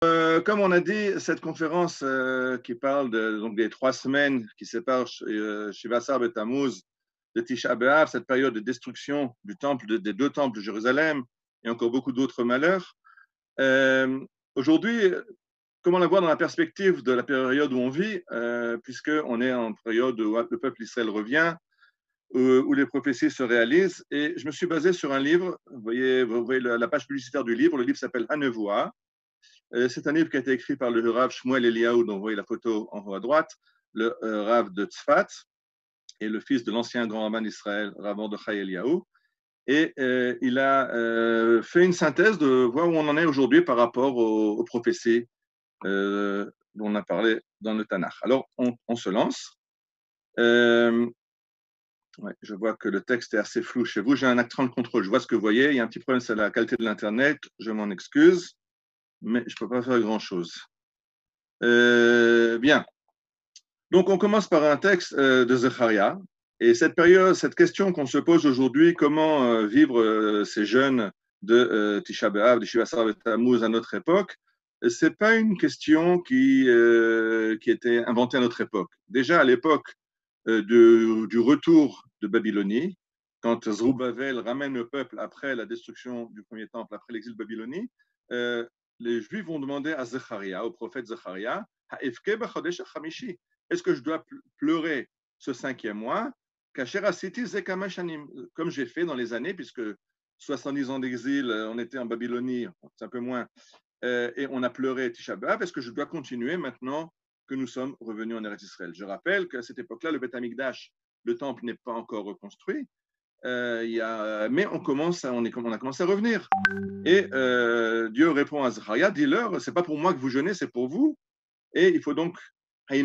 Comme on a dit, cette conférence qui parle donc des 3 semaines qui séparent Shivasar et Tammuz de Tisha B'Av, cette période de destruction du temple, des 2 temples de Jérusalem et encore beaucoup d'autres malheurs. Aujourd'hui, comment la voir dans la perspective de la période où on vit, puisqu'on est en période où le peuple Israël revient, où les prophéties se réalisent. Et je me suis basé sur un livre, vous voyez la page publicitaire du livre, le livre s'appelle Hanevoa. C'est un livre qui a été écrit par le Rav Shmuel Eliyahu, dont vous voyez la photo en haut à droite, le Rav de Tzfat, et le fils de l'ancien grand rabbin d'Israël, Rav Mordechai Eliyahu. Et il a fait une synthèse de voir où on en est aujourd'hui par rapport aux prophéties dont on a parlé dans le Tanakh. Alors, on se lance. Ouais, je vois que le texte est assez flou chez vous. J'ai un écran de contrôle. Je vois ce que vous voyez. Il y a un petit problème, c'est la qualité de l'Internet. Je m'en excuse, mais je ne peux pas faire grand-chose. Bien. Donc, on commence par un texte de Zecharia. Et cette période, cette question qu'on se pose aujourd'hui, comment vivre ces jeunes de Tisha B'Av, de Shiva Sarah Tammuz à notre époque, c'est pas une question qui était inventée à notre époque. Déjà à l'époque du retour de Babylonie, quand Zerubbabel ramène le peuple après la destruction du premier temple, après l'exil de Babylonie, les Juifs vont demander à Zecharia, au prophète Zecharia, est-ce que je dois pleurer ce 5e mois, comme j'ai fait dans les années, puisque 70 ans d'exil, on était en Babylonie, c'est un peu moins, et on a pleuré Tisha B'Av, est-ce que je dois continuer maintenant que nous sommes revenus en Eretz Israël? Je rappelle qu'à cette époque-là, le Beth Amikdash, le temple n'est pas encore reconstruit, mais on a commencé à revenir. Et Dieu répond à Zacharia, dis-leur, c'est pas pour moi que vous jeûnez, c'est pour vous. Et il faut donc, c'est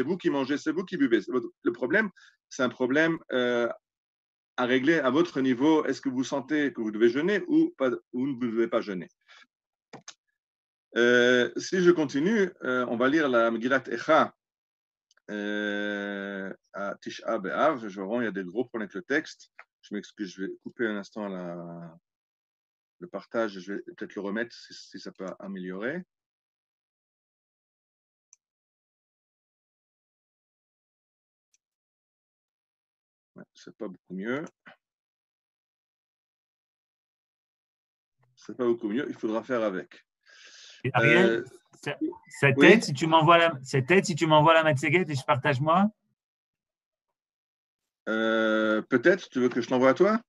vous qui mangez, c'est vous qui buvez. Le problème, c'est un problème à régler à votre niveau. Est-ce que vous sentez que vous devez jeûner ou vous ne devez pas jeûner? Si je continue, on va lire la Megillat Echa à Tisha B'Av. Je vois, il y a des gros problèmes avec le texte. Je m'excuse, je vais couper un instant le partage. Je vais peut-être le remettre si ça peut améliorer. Ouais, c'est pas beaucoup mieux. C'est pas beaucoup mieux. Il faudra faire avec. Ariel, cette oui? aide, si tu m'envoies la Matseguet et je partage moi. Peut-être, tu veux que je t'envoie à toi?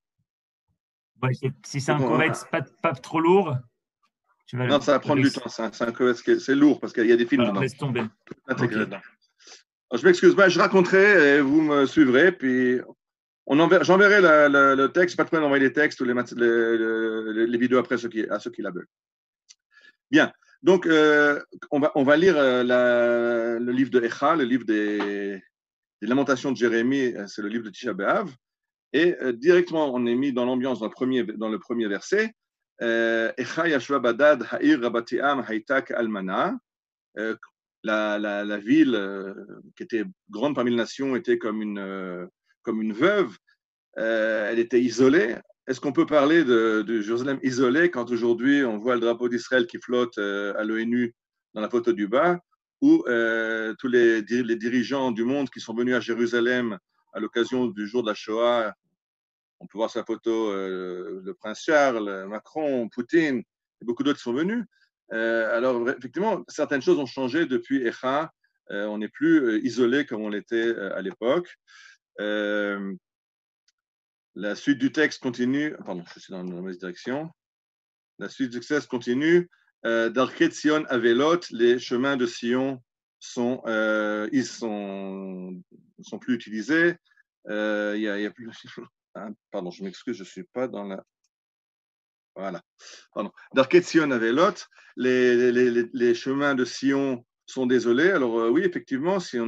Ouais, si c'est un covetz pas trop lourd, tu vas. Non, ça va prendre du temps. C'est un covetz, c'est lourd parce qu'il y a des films Alors, dedans. laisse tomber. Okay. Dedans. Alors, je m'excuse, je raconterai et vous me suivrez. Puis j'enverrai le texte. Pas de problème d'envoyer les textes ou les vidéos après à ceux qui la veulent. Bien. Donc, on va lire le livre de Echa, le livre des Lamentations de Jérémie. C'est le livre de Tisha B'Av. Et directement, on est mis dans l'ambiance dans le premier verset. Echa yashva badad ha'ir rabatiam haytak almana. La ville qui était grande parmi les nations était comme une veuve. Elle était isolée. Est-ce qu'on peut parler de Jérusalem isolée quand aujourd'hui on voit le drapeau d'Israël qui flotte à l'ONU dans la photo du bas, ou tous les dirigeants du monde qui sont venus à Jérusalem à l'occasion du jour de la Shoah? On peut voir sur la photo le prince Charles, Macron, Poutine, et beaucoup d'autres qui sont venus. Alors, effectivement, certaines choses ont changé depuis Echa. On n'est plus isolé comme on l'était à l'époque. La suite du texte continue. Pardon, je suis dans la mauvaise direction. La suite du texte continue. Darket Sion Avelot, les chemins de Sion sont plus utilisés. Il y a plus. Pardon, je m'excuse, je ne suis pas dans la. Voilà. Pardon. Darket Sion Avelot, les chemins de Sion sont désolés. Alors, oui, effectivement, si on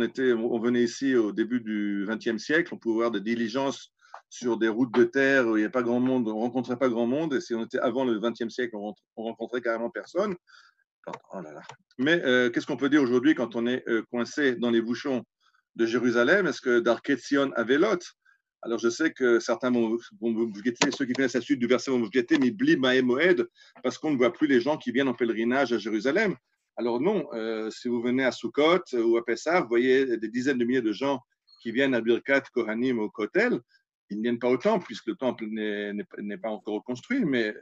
venait ici au début du XXe siècle, on pouvait voir des diligences sur des routes de terre où il n'y a pas grand monde, on ne rencontrait pas grand monde. Et si on était avant le XXe siècle, on rencontrait carrément personne. Oh là là. Mais qu'est-ce qu'on peut dire aujourd'hui quand on est coincé dans les bouchons de Jérusalem? Est-ce que Darket Sion Avelot? Alors, je sais que certains vont vous guetter, ceux qui connaissent la suite du verset vont vous guetter, mais bli ma'e moed, parce qu'on ne voit plus les gens qui viennent en pèlerinage à Jérusalem. Alors non, si vous venez à Sukkot ou à Pessah, vous voyez des dizaines de milliers de gens qui viennent à Birkat Kohanim au Kotel. Ils ne viennent pas au temple, puisque le temple n'est pas encore reconstruit, mais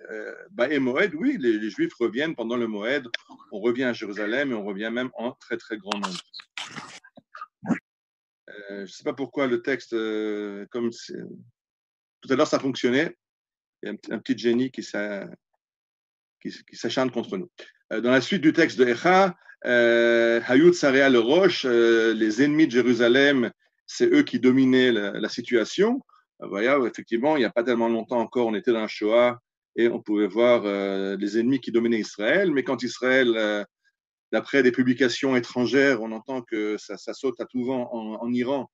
Ba'e Moed, oui, les Juifs reviennent pendant le Moed, on revient à Jérusalem et on revient même en très très grand nombre. Je ne sais pas pourquoi le texte, comme tout à l'heure ça fonctionnait, il y a un petit génie qui s'acharne contre nous. Dans la suite du texte de Echa, Hayut Sarea le Roche, les ennemis de Jérusalem, c'est eux qui dominaient la situation. Voilà, effectivement, il n'y a pas tellement longtemps encore, on était dans la Shoah et on pouvait voir les ennemis qui dominaient Israël, mais quand Israël, d'après des publications étrangères, on entend que ça saute à tout vent en Iran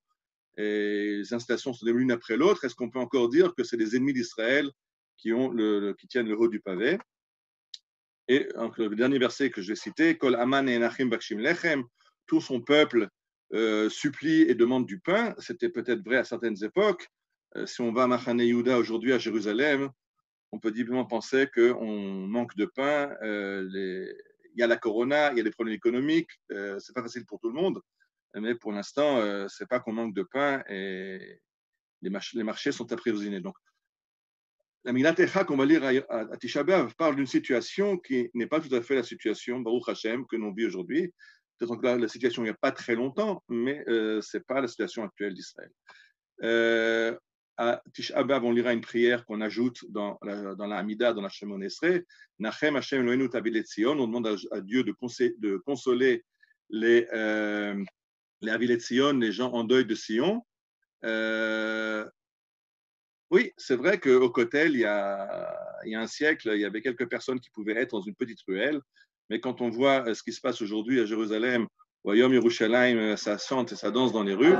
et les installations sont l'une après l'autre, est-ce qu'on peut encore dire que c'est les ennemis d'Israël qui tiennent le haut du pavé? Et donc, le dernier verset que je vais citer, Kol Aman et Enachim Bakshim Lechem, tout son peuple supplie et demande du pain. C'était peut-être vrai à certaines époques. Si on va à Machane Yehuda aujourd'hui à Jérusalem, on peut difficilement penser qu'on manque de pain. Il y a la corona, il y a des problèmes économiques. C'est pas facile pour tout le monde, mais pour l'instant, c'est pas qu'on manque de pain et les marchés sont approvisionnés. Donc, la Milat Echa qu'on va lire à Tisha B'Av parle d'une situation qui n'est pas tout à fait la situation, Baruch Hashem, que l'on vit aujourd'hui. Peut-être que la situation il n'y a pas très longtemps, mais ce n'est pas la situation actuelle d'Israël. À Tisha B'Av, on lira une prière qu'on ajoute dans la Hamida, dans la Shemon Esrei. Nachem Hashem Eloheinu Tavilet Zion. On demande à Dieu de consoler les Avilet Zion, les gens en deuil de Sion. Oui, c'est vrai qu'au Kotel, il y a un siècle, il y avait quelques personnes qui pouvaient être dans une petite ruelle, mais quand on voit ce qui se passe aujourd'hui à Jérusalem, au Yom Yerushalayim, ça chante et ça danse dans les rues.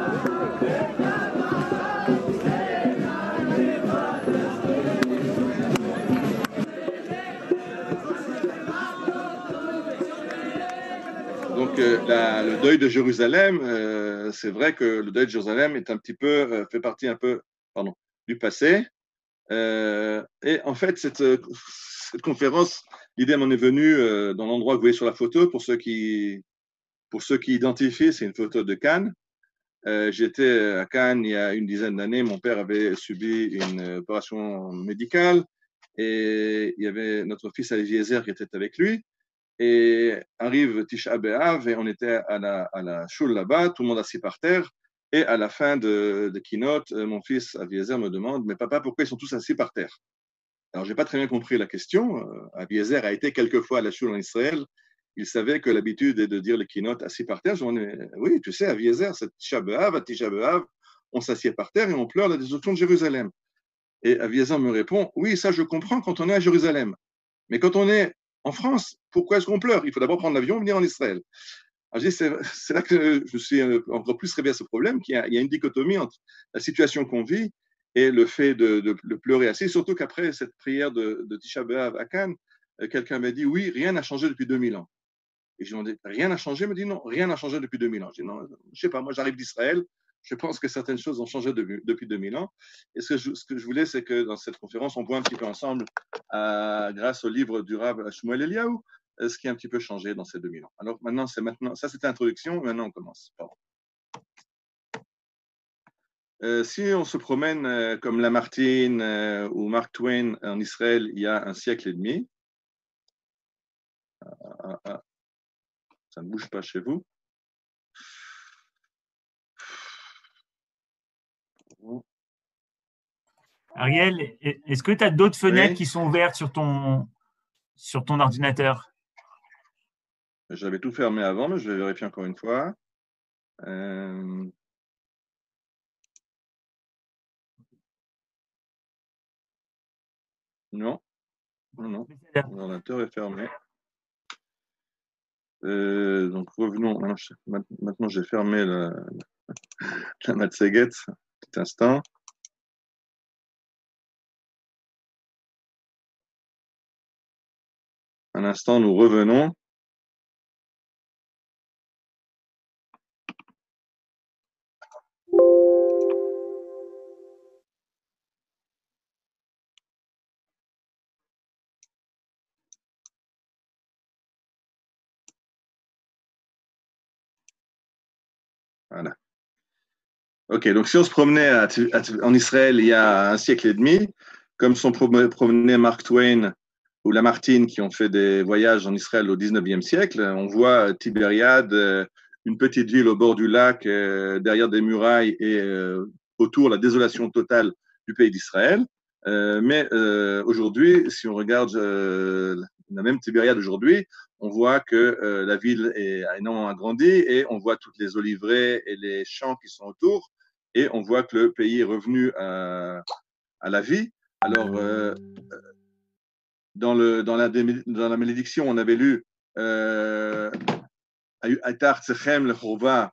Donc, le deuil de Jérusalem, c'est vrai que le deuil de Jérusalem est un petit peu, fait partie un peu, pardon, du passé. Et en fait, cette conférence, l'idée m'en est venue dans l'endroit que vous voyez sur la photo. Pour ceux qui identifient, c'est une photo de Cannes. J'étais à Cannes il y a une dizaine d'années. Mon père avait subi une opération médicale et il y avait notre fils Eliezer qui était avec lui. Et arrive Tisha B'Av et on était à la choule là-bas, tout le monde assis par terre. Et à la fin de keynote, mon fils Aviezer me demande, mais papa, pourquoi ils sont tous assis par terre? Alors, j'ai pas très bien compris la question. Aviezer a été quelques fois à la choule en Israël. Il savait que l'habitude est de dire le keynote assis par terre. Je me dis, oui, tu sais, Aviezer, c'est Tisha B'Av, à Tisha B'Av, on s'assied par terre et on pleure la destruction de Jérusalem. Et Aviezer me répond, oui, ça je comprends quand on est à Jérusalem. Mais quand on est en France, pourquoi est-ce qu'on pleure? Il faut d'abord prendre l'avion et venir en Israël. Alors, je dis, c'est là que je suis encore plus réveillé à ce problème, qu'il y a une dichotomie entre la situation qu'on vit et le fait de pleurer assis, surtout qu'après cette prière de Tisha B'Av à Cannes, quelqu'un m'a dit, oui, rien n'a changé depuis 2000 ans. Et je lui ai dit, rien n'a changé? Il me dit, non, rien n'a changé depuis 2000 ans. Je dis, non, je ne sais pas, moi j'arrive d'Israël, je pense que certaines choses ont changé depuis 2000 ans. Et ce que je voulais, c'est que dans cette conférence, on voit un petit peu ensemble, grâce au livre du Rav Shmuel Eliaou, ce qui a un petit peu changé dans ces 2000 ans. Alors maintenant, ça c'était l'introduction, maintenant on commence. Si on se promène comme Lamartine ou Mark Twain en Israël il y a un siècle et demi, ça ne bouge pas chez vous. Ariel, est-ce que tu as d'autres fenêtres qui sont ouvertes sur ton ordinateur? J'avais tout fermé avant, mais je vais vérifier encore une fois. Non, l'ordinateur est fermé. Donc revenons. Maintenant, j'ai fermé la Matseget. Petit instant. Un instant, nous revenons. Ok, donc si on se promenait en Israël il y a un siècle et demi, comme sont promenés Mark Twain ou Lamartine qui ont fait des voyages en Israël au 19e siècle, on voit Tibériade, une petite ville au bord du lac, derrière des murailles et autour la désolation totale du pays d'Israël. Mais aujourd'hui, si on regarde la même Tibériade aujourd'hui, on voit que la ville a énormément agrandi et on voit toutes les oliveraies et les champs qui sont autour et on voit que le pays est revenu à la vie. Alors, dans la malédiction, on avait lu Atar Tsechem Lechova,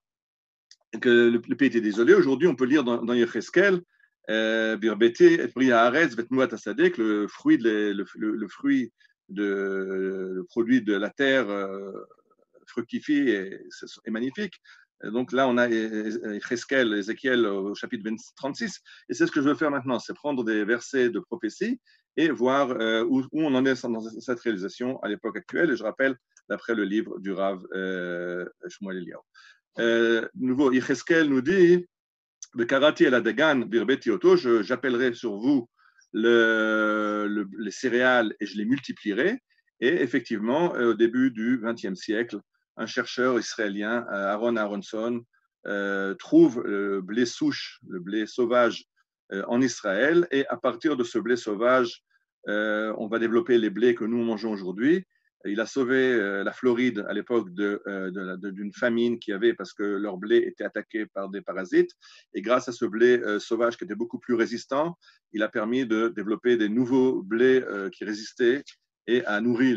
que le pays était désolé. Aujourd'hui, on peut lire dans Yecheskel, Birbeti et Pri Haaretz Vetmuat Asadek, le fruit le produit de la terre fructifie et magnifique. Donc là, on a Ézéchiel au chapitre 36. Et c'est ce que je veux faire maintenant, c'est prendre des versets de prophétie et voir où on en est dans cette réalisation à l'époque actuelle. Et je rappelle, d'après le livre du Rav Shmuel Eliyahu. Nouveau, Yecheskel nous dit de Karati el Adagan Birbeti Oto, j'appellerai sur vous les céréales et je les multiplierai. Et effectivement, au début du XXe siècle, un chercheur israélien, Aaron Aronson, trouve le blé souche, le blé sauvage en Israël. Et à partir de ce blé sauvage, on va développer les blés que nous mangeons aujourd'hui. Il a sauvé la Floride à l'époque d'une famine qu'il y avait parce que leur blé était attaqué par des parasites. Et grâce à ce blé sauvage qui était beaucoup plus résistant, il a permis de développer des nouveaux blés qui résistaient et à nourrir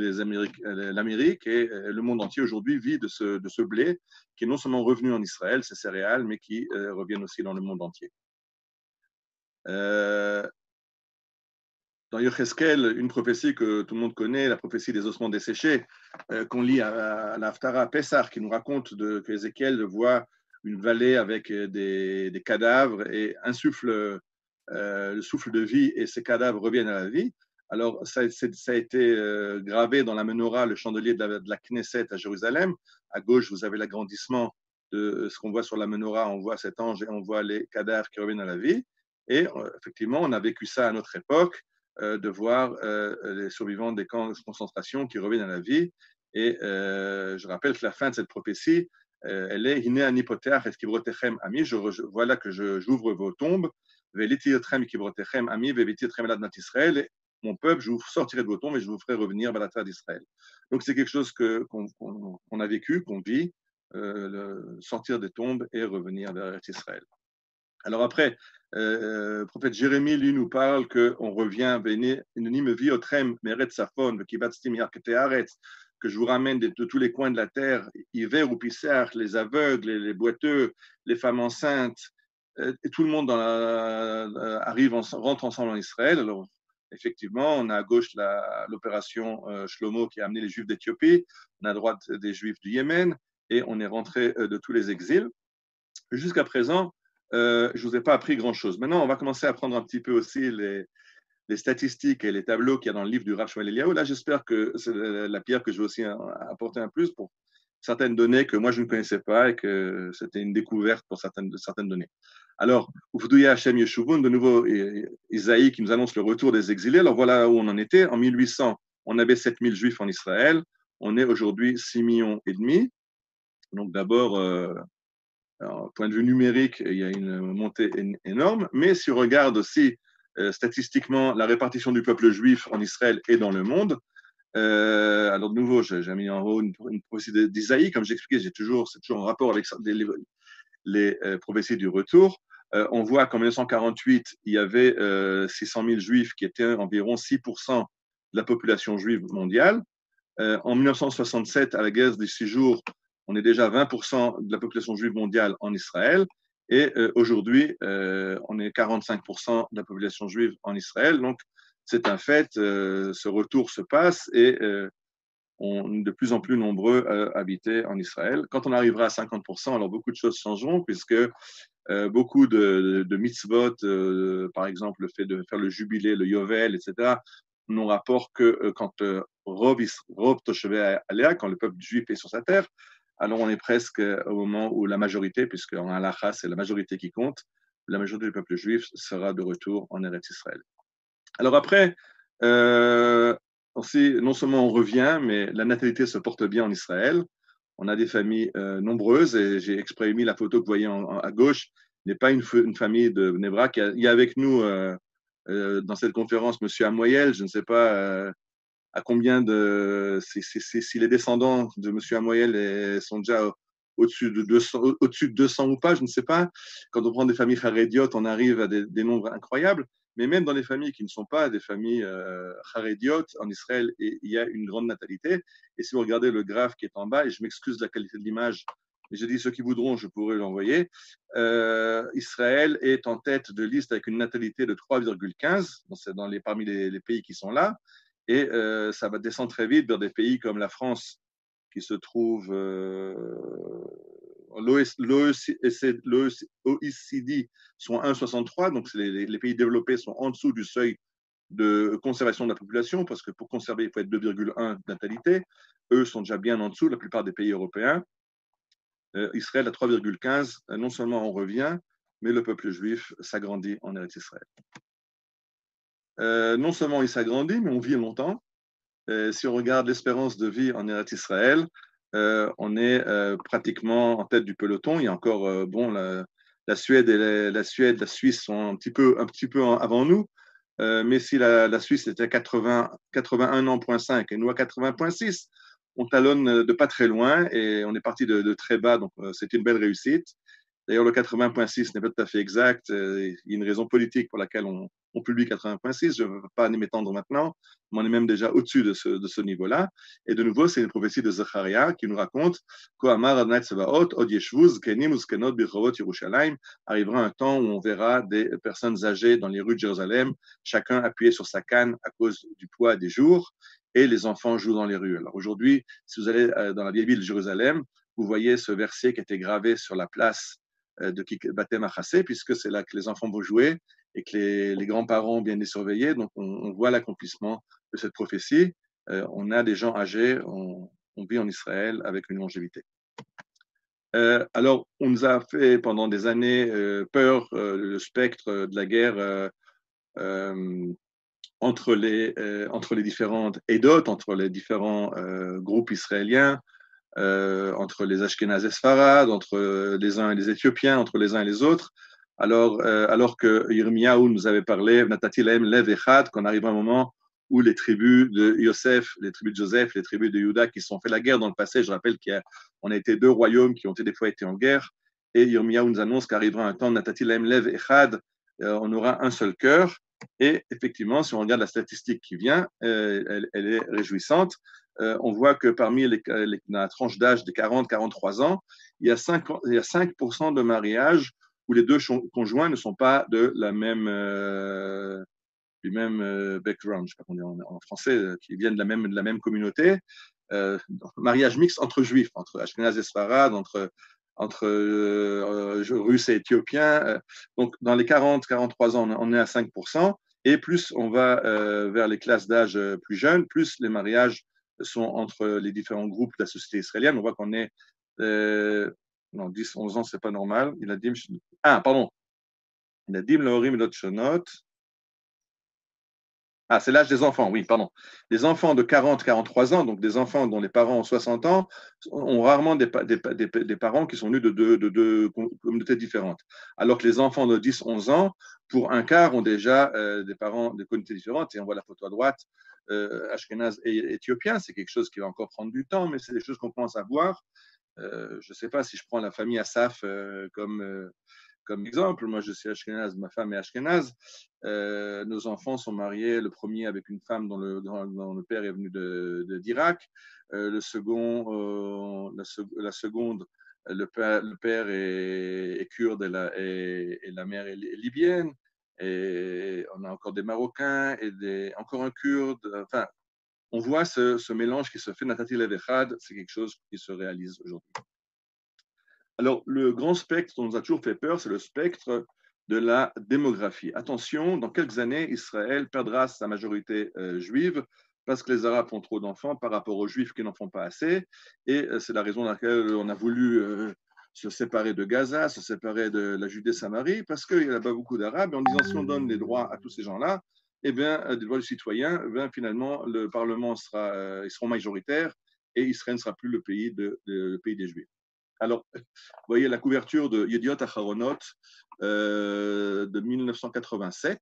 l'Amérique. Et le monde entier aujourd'hui vit de ce blé qui est non seulement revenu en Israël, ces céréales, mais qui reviennent aussi dans le monde entier. Dans Yecheskel, une prophétie que tout le monde connaît, la prophétie des ossements desséchés, qu'on lit à l'Haftara Pessah, qui nous raconte qu'Ézéchiel voit une vallée avec des cadavres et insuffle le souffle de vie et ces cadavres reviennent à la vie. Alors, ça a été gravé dans la menorah, le chandelier de la Knesset à Jérusalem. À gauche, vous avez l'agrandissement de ce qu'on voit sur la menorah. On voit cet ange et on voit les cadavres qui reviennent à la vie. Et effectivement, on a vécu ça à notre époque, de voir les survivants des camps de concentration qui reviennent à la vie. Et je rappelle que la fin de cette prophétie, elle est Hine anipoteach et kibrotechem ami. Voilà que j'ouvre vos tombes. Velitiyotrem kibrotechem ami, velitiyotrem elad nat Israël. Mon peuple, je vous sortirai de vos tombes et je vous ferai revenir vers la terre d'Israël. Donc c'est quelque chose qu'on a vécu, qu'on vit, sortir des tombes et revenir vers Israël. Alors après, le prophète Jérémie, lui, nous parle qu'on revient, que je vous ramène de tous les coins de la terre, hiver ou pissard, les aveugles, les boiteux, les femmes enceintes, et tout le monde rentre ensemble en Israël. Alors, effectivement, on a à gauche l'opération Shlomo qui a amené les Juifs d'Éthiopie, on a à droite des Juifs du Yémen, et on est rentré de tous les exils. Jusqu'à présent, je ne vous ai pas appris grand-chose. Maintenant, on va commencer à prendre un petit peu aussi les statistiques et les tableaux qu'il y a dans le livre du Rav Shmuel Eliyahu. Là, j'espère que c'est la pierre que je vais aussi apporter un plus pour certaines données que moi, je ne connaissais pas et que c'était une découverte pour certaines données. Alors, Uvdouya Hashem Yeshuvun, de nouveau, Isaïe qui nous annonce le retour des exilés. Alors, voilà où on en était. En 1800, on avait 7000 juifs en Israël. On est aujourd'hui 6,5 millions. Donc, d'abord, point de vue numérique, il y a une montée énorme. Mais si on regarde aussi statistiquement la répartition du peuple juif en Israël et dans le monde, alors de nouveau, j'ai mis en haut une prophétie d'Isaïe, comme j'expliquais, c'est toujours en rapport avec les prophéties du retour. On voit qu'en 1948, il y avait 600 000 juifs qui étaient environ 6% de la population juive mondiale. En 1967, à la guerre des 6 jours, on est déjà 20% de la population juive mondiale en Israël. Et aujourd'hui, on est 45% de la population juive en Israël. Donc, c'est un fait, ce retour se passe et on est de plus en plus nombreux à habiter en Israël. Quand on arrivera à 50%, alors beaucoup de choses changeront puisque beaucoup de mitzvot, par exemple le fait de faire le jubilé, le yovel, etc., n'ont rapport que quand Rov Toshevei Alea, quand le peuple juif est sur sa terre. alors on est presque au moment où la majorité, puisque en halakha, c'est la majorité qui compte, la majorité du peuple juif sera de retour en Eretz Israël. Alors après, aussi, non seulement on revient, mais la natalité se porte bien en Israël. On a des familles nombreuses et j'ai exprès mis la photo que vous voyez à gauche. Il n'est pas une famille de Nebrak. Il y a avec nous dans cette conférence M. Amoyel. Je ne sais pas à combien si les descendants de M. Amoyel sont déjà au-dessus de 200 ou pas, je ne sais pas. Quand on prend des familles harédiotes, on arrive à des nombres incroyables. Mais même dans les familles qui ne sont pas des familles harédiotes, en Israël, il y a une grande natalité. Et si vous regardez le graphe qui est en bas, et je m'excuse de la qualité de l'image, mais je dis ceux qui voudront, je pourrais l'envoyer. Israël est en tête de liste avec une natalité de 3,15 parmi les pays qui sont là. Et ça va descendre très vite vers des pays comme la France, qui se trouve l'OECD sont 1,63, donc les pays développés sont en dessous du seuil de conservation de la population, parce que pour conserver, il faut être 2,1 de natalité. Eux sont déjà bien en dessous, la plupart des pays européens. Israël à 3,15, non seulement on revient, mais le peuple juif s'agrandit en Eretz Israël. Non seulement il s'agrandit, mais on vit longtemps. Si on regarde l'espérance de vie en Eretz Israël, on est pratiquement en tête du peloton. Il y a encore, la Suède et la Suisse sont un petit peu avant nous. Mais si la Suisse était à 81 ans,5 et nous à 80,6, on talonne de pas très loin et on est parti de très bas, donc c'est une belle réussite. D'ailleurs, le 80,6 n'est pas tout à fait exact. Il y a une raison politique pour laquelle on publie 80,6. Je ne veux pas m'étendre maintenant, mais on est même déjà au-dessus de ce niveau-là. Et de nouveau, c'est une prophétie de Zacharia qui nous raconte qu'Amar Tsevaot, Od Yeshvuz, Kenim Uzkenot Birchovot Yerushalayim, arrivera un temps où on verra des personnes âgées dans les rues de Jérusalem, chacun appuyé sur sa canne à cause du poids des jours, et les enfants jouent dans les rues. Alors aujourd'hui, si vous allez dans la vieille ville de Jérusalem, vous voyez ce verset qui a été gravé sur la place de Batem Achassé, puisque c'est là que les enfants vont jouer et que les grands-parents viennent les surveiller. Donc, on voit l'accomplissement de cette prophétie. On a des gens âgés, on vit en Israël avec une longévité. Alors, on nous a fait pendant des années peur le spectre de la guerre entre les différentes Édotes, entre les différents groupes israéliens, entre les Ashkénazes et Sfarad, entre les uns et les Éthiopiens, entre les uns et les autres. Alors que Yirmiyahu nous avait parlé, Natati Lahem Lev Echad, qu'on arrive à un moment où les tribus de Yosef, les tribus de Joseph, les tribus de Juda qui se sont fait la guerre dans le passé, je rappelle qu'on a été deux royaumes qui ont des fois été en guerre, et Yirmiyahu nous annonce qu'arrivera un temps, Natati Lahem Lev Echad, on aura un seul cœur. Et effectivement, si on regarde la statistique qui vient, elle est réjouissante. On voit que parmi la tranche d'âge de 40-43 ans, il y a 5% de mariages où les deux conjoints ne sont pas de la même, du même background, je ne sais pas comment dire en français, qui viennent de la même communauté. Mariage mixte entre juifs, entre Ashkenaz et Sfarad, entre Russes et Éthiopiens. Donc, dans les 40-43 ans, on est à 5%. Et plus on va vers les classes d'âge plus jeunes, plus les mariages sont entre les différents groupes de la société israélienne. On voit qu'on est... non, 10-11 ans, c'est pas normal. Il a dit... pardon. Il a dit Lorim Lotchonot. C'est l'âge des enfants, oui, pardon. Les enfants de 40-43 ans, donc des enfants dont les parents ont 60 ans, ont rarement des parents qui sont nés de deux communautés différentes. Alors que les enfants de 10-11 ans, pour un quart, ont déjà des parents de communautés différentes. Et on voit la photo à droite, Ashkenaz et Éthiopien. C'est quelque chose qui va encore prendre du temps, mais c'est des choses qu'on commence à voir. Je ne sais pas si je prends la famille Asaf comme exemple. Moi, je suis Ashkenaz, ma femme est Ashkenaz. Nos enfants sont mariés, le premier avec une femme dont le père est venu d'Irak. La seconde, le père est kurde et la mère est libyenne. Et on a encore des Marocains et encore un kurde. Enfin, on voit ce mélange qui se fait. Natati Lev Echad, c'est quelque chose qui se réalise aujourd'hui. Alors, le grand spectre dont nous a toujours fait peur, c'est le spectre de la démographie. Attention, dans quelques années, Israël perdra sa majorité juive parce que les Arabes font trop d'enfants par rapport aux Juifs qui n'en font pas assez. Et c'est la raison pour laquelle on a voulu se séparer de Gaza, se séparer de la Judée-Samarie, parce qu'il n'y a pas beaucoup d'Arabes. Et en disant, si on donne les droits à tous ces gens-là, eh bien, des droits du citoyen, eh bien, finalement, le Parlement ils seront majoritaires et Israël ne sera plus le pays des Juifs. Alors, vous voyez la couverture de Yediot Aharonot de 1987,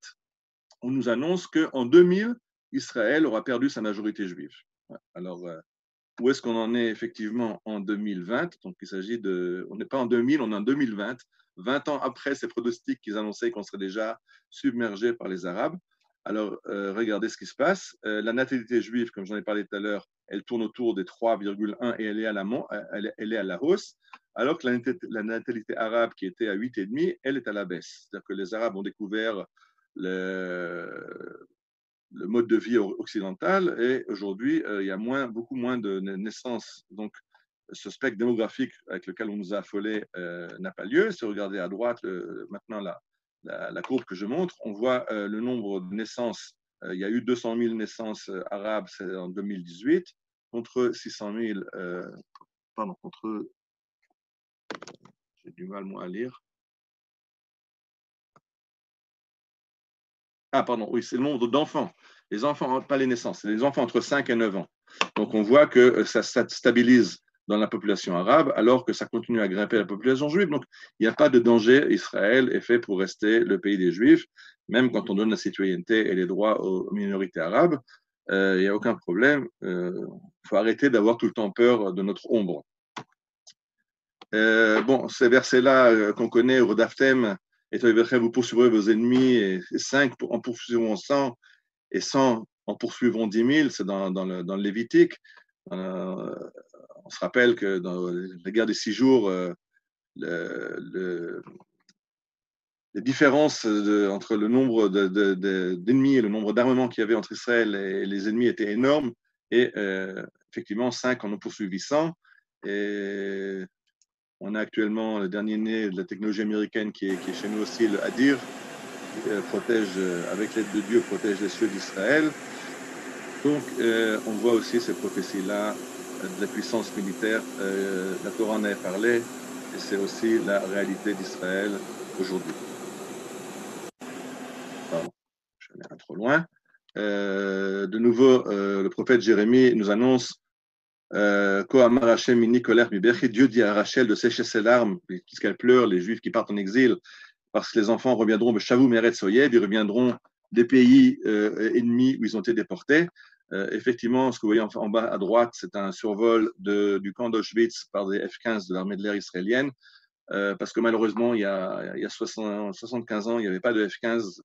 on nous annonce qu'en 2000, Israël aura perdu sa majorité juive. Alors, où est-ce qu'on en est effectivement en 2020? Donc, il s'agit on n'est pas en 2000, on est en 2020, 20 ans après ces pronostics qu'ils annonçaient qu'on serait déjà submergé par les Arabes. Alors, regardez ce qui se passe. La natalité juive, comme j'en ai parlé tout à l'heure, elle tourne autour des 3,1 et elle est à la hausse, alors que la natalité arabe, qui était à 8,5, elle est à la baisse. C'est-à-dire que les Arabes ont découvert le mode de vie occidental et aujourd'hui, il y a beaucoup moins de naissances. Donc, ce spectre démographique avec lequel on nous a affolés n'a pas lieu. Si vous regardez à droite, maintenant la courbe que je montre, on voit le nombre de naissances. Il y a eu 200 000 naissances arabes en 2018 contre 600 000, j'ai du mal moi à lire. Ah, pardon, oui, c'est le nombre d'enfants. Les enfants, pas les naissances, c'est les enfants entre 5 et 9 ans. Donc, on voit que ça stabilise dans la population arabe, alors que ça continue à grimper la population juive. Donc, il n'y a pas de danger. Israël est fait pour rester le pays des Juifs, même quand on donne la citoyenneté et les droits aux minorités arabes. Il n'y a aucun problème. Il faut arrêter d'avoir tout le temps peur de notre ombre. Bon, ces versets-là qu'on connaît, au Daftem, et vous poursuivrez vos ennemis, et 5 en poursuivront 100, et 100 en poursuivront 10 000, c'est dans le Lévitique. On se rappelle que dans la guerre des 6 jours, les différences entre le nombre d'ennemis et le nombre d'armements qu'il y avait entre Israël et les ennemis étaient énormes. Et effectivement, 5 en ont poursuivi 100. Et on a actuellement le dernier né de la technologie américaine qui est chez nous aussi, le Hadir, qui protège, avec l'aide de Dieu, protège les cieux d'Israël. Donc, on voit aussi ces prophéties-là de la puissance militaire. La Torah en a parlé, et c'est aussi la réalité d'Israël aujourd'hui. Pardon, je suis allé un trop loin. De nouveau, le prophète Jérémie nous annonce Dieu dit à Rachel de sécher ses larmes, puisqu'elle pleure, les Juifs qui partent en exil, parce que les enfants reviendront de Shavou Meret Soyev, ils reviendront des pays ennemis où ils ont été déportés. Effectivement, ce que vous voyez en bas à droite, c'est un survol du camp d'Auschwitz par des F-15 de l'armée de l'air israélienne, parce que malheureusement, il y a 75 ans, il n'y avait pas de F-15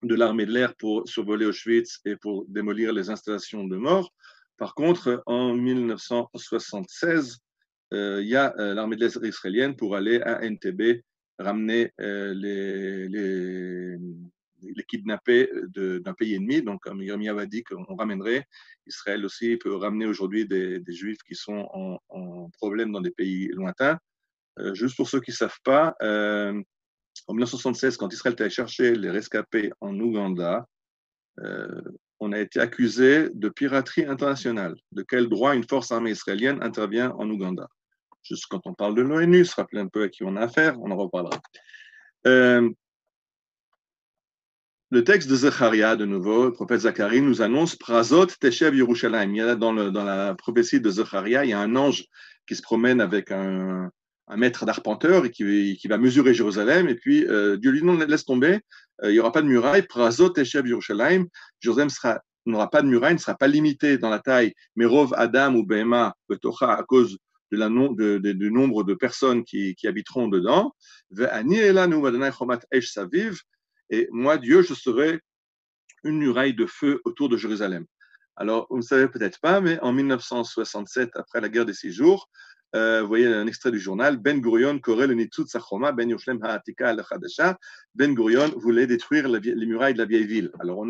de l'armée de l'air pour survoler Auschwitz et pour démolir les installations de morts. Par contre, en 1976, il y a l'armée de l'air israélienne pour aller à Entebbe ramener les kidnappés d'un pays ennemi. Donc, comme Yirmiyahu a dit qu'on ramènerait, Israël aussi peut ramener aujourd'hui des Juifs qui sont en problème dans des pays lointains. Juste pour ceux qui ne savent pas, en 1976, quand Israël est allé chercher les rescapés en Ouganda, on a été accusé de piraterie internationale. De quel droit une force armée israélienne intervient en Ouganda? Juste quand on parle de l'ONU, se rappeler un peu à qui on a affaire, on en reparlera. Le texte de Zecharia, de nouveau, le prophète Zacharie nous annonce Prazot Teshev Yerushalayim. Il y a dans la prophétie de Zecharia, il y a un ange qui se promène avec un maître d'arpenteur et qui va mesurer Jérusalem. Et puis Dieu lui dit non, laisse tomber, il n'y aura pas de muraille. Prazot Teshev Yerushalayim. Jérusalem n'aura pas de muraille, ne sera pas limité dans la taille. Mais Rov Adam ou Behema Betocha à cause du nombre de personnes qui habiteront dedans. Ve'ani elanu Adonai chomat esh saviv. Et moi, Dieu, je serai une muraille de feu autour de Jérusalem. Alors, vous ne savez peut-être pas, mais en 1967, après la guerre des 6 jours, vous voyez un extrait du journal, Ben Gurion Korel Nitzut Sachoma, Ben Yerushalem Ha'atika al-Chadasha. Ben Gurion voulait détruire les murailles de la vieille ville. Alors,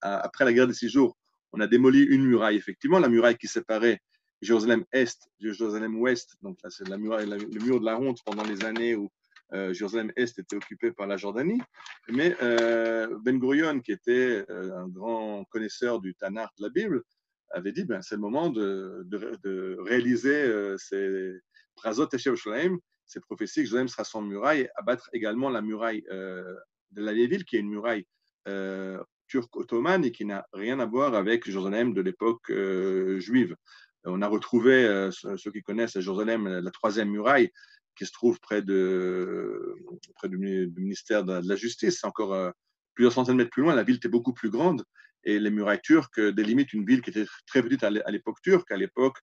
après la guerre des 6 jours, on a démoli une muraille, effectivement, la muraille qui séparait Jérusalem Est de Jérusalem Ouest. Donc là, c'est la muraille, le mur de la honte pendant les années où Jérusalem-Est était occupée par la Jordanie, mais Ben Gurion, qui était un grand connaisseur du Tanakh, de la Bible, avait dit c'est le moment de réaliser ces Prazot Eshev Sholaim, ces prophéties que Jérusalem sera sans muraille, et abattre également la muraille de la vieille ville, qui est une muraille turque-ottomane et qui n'a rien à voir avec Jérusalem de l'époque juive. On a retrouvé, ceux qui connaissent à Jérusalem, la troisième muraille, qui se trouve près du ministère de la Justice, encore plusieurs centaines de mètres plus loin. La ville était beaucoup plus grande et les murailles turques délimitent une ville qui était très petite à l'époque turque, à l'époque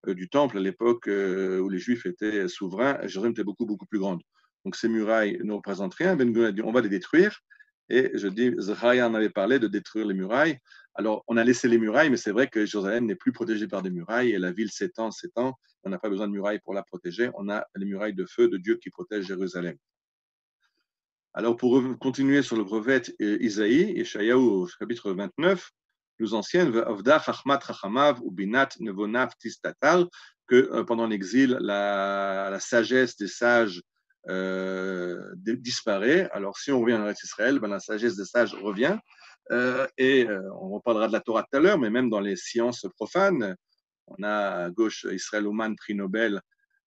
du Temple, à l'époque où les Juifs étaient souverains. Jérusalem était beaucoup, beaucoup plus grande. Donc ces murailles ne représentent rien. Ben Gurion a dit on va les détruire. Et je dis, Zechariah en avait parlé de détruire les murailles. Alors, on a laissé les murailles, mais c'est vrai que Jérusalem n'est plus protégée par des murailles et la ville s'étend. On n'a pas besoin de murailles pour la protéger. On a les murailles de feu de Dieu qui protègent Jérusalem. Alors, pour continuer sur le prophète Isaïe, Yeshayahu, chapitre 29, nous enseigne que pendant l'exil, la sagesse des sages disparaît. Alors, si on revient en Israël, la sagesse des sages revient. On reparlera de la Torah tout à l'heure, mais même dans les sciences profanes, on a à gauche Israël Ouman, prix Nobel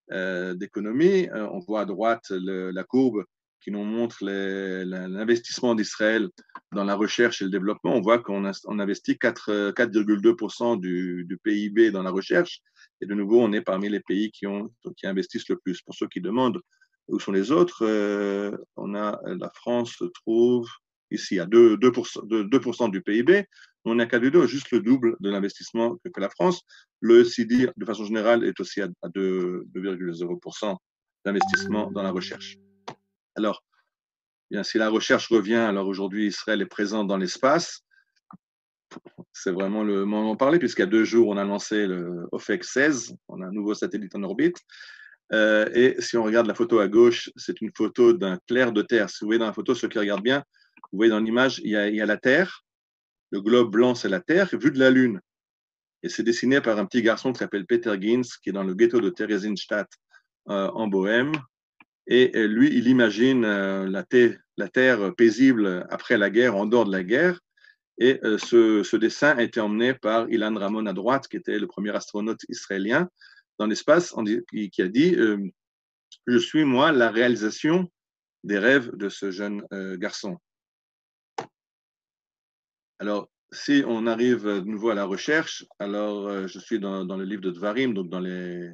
d'économie. On voit à droite la courbe qui nous montre l'investissement d'Israël dans la recherche et le développement. On voit qu'on investit 4,2% du PIB dans la recherche. Et de nouveau, on est parmi les pays qui investissent le plus. Pour ceux qui demandent où sont les autres, on a la France se trouve ici à 2% du PIB. On a qu'à juste le double de l'investissement que la France. Le CIDI, de façon générale, est aussi à 2,0% d'investissement dans la recherche. Alors, bien, si la recherche revient, alors aujourd'hui, Israël est présent dans l'espace. C'est vraiment le moment d'en parler, puisqu'il y a 2 jours, on a lancé le OFEC 16, on a un nouveau satellite en orbite. Et si on regarde la photo à gauche, c'est une photo d'un clair de terre. Si vous voyez dans la photo, ceux qui regardent bien, vous voyez dans l'image, il y a la Terre, le globe blanc, c'est la Terre, vu de la Lune. Et c'est dessiné par un petit garçon qui s'appelle Peter Ginz, qui est dans le ghetto de Theresienstadt en Bohème. Et lui, il imagine la Terre paisible après la guerre, en dehors de la guerre. Et ce dessin a été emmené par Ilan Ramon à droite, qui était le premier astronaute israélien dans l'espace, qui a dit je suis, moi, la réalisation des rêves de ce jeune garçon. Alors, si on arrive de nouveau à la recherche, alors je suis dans le livre de Dvarim, donc dans le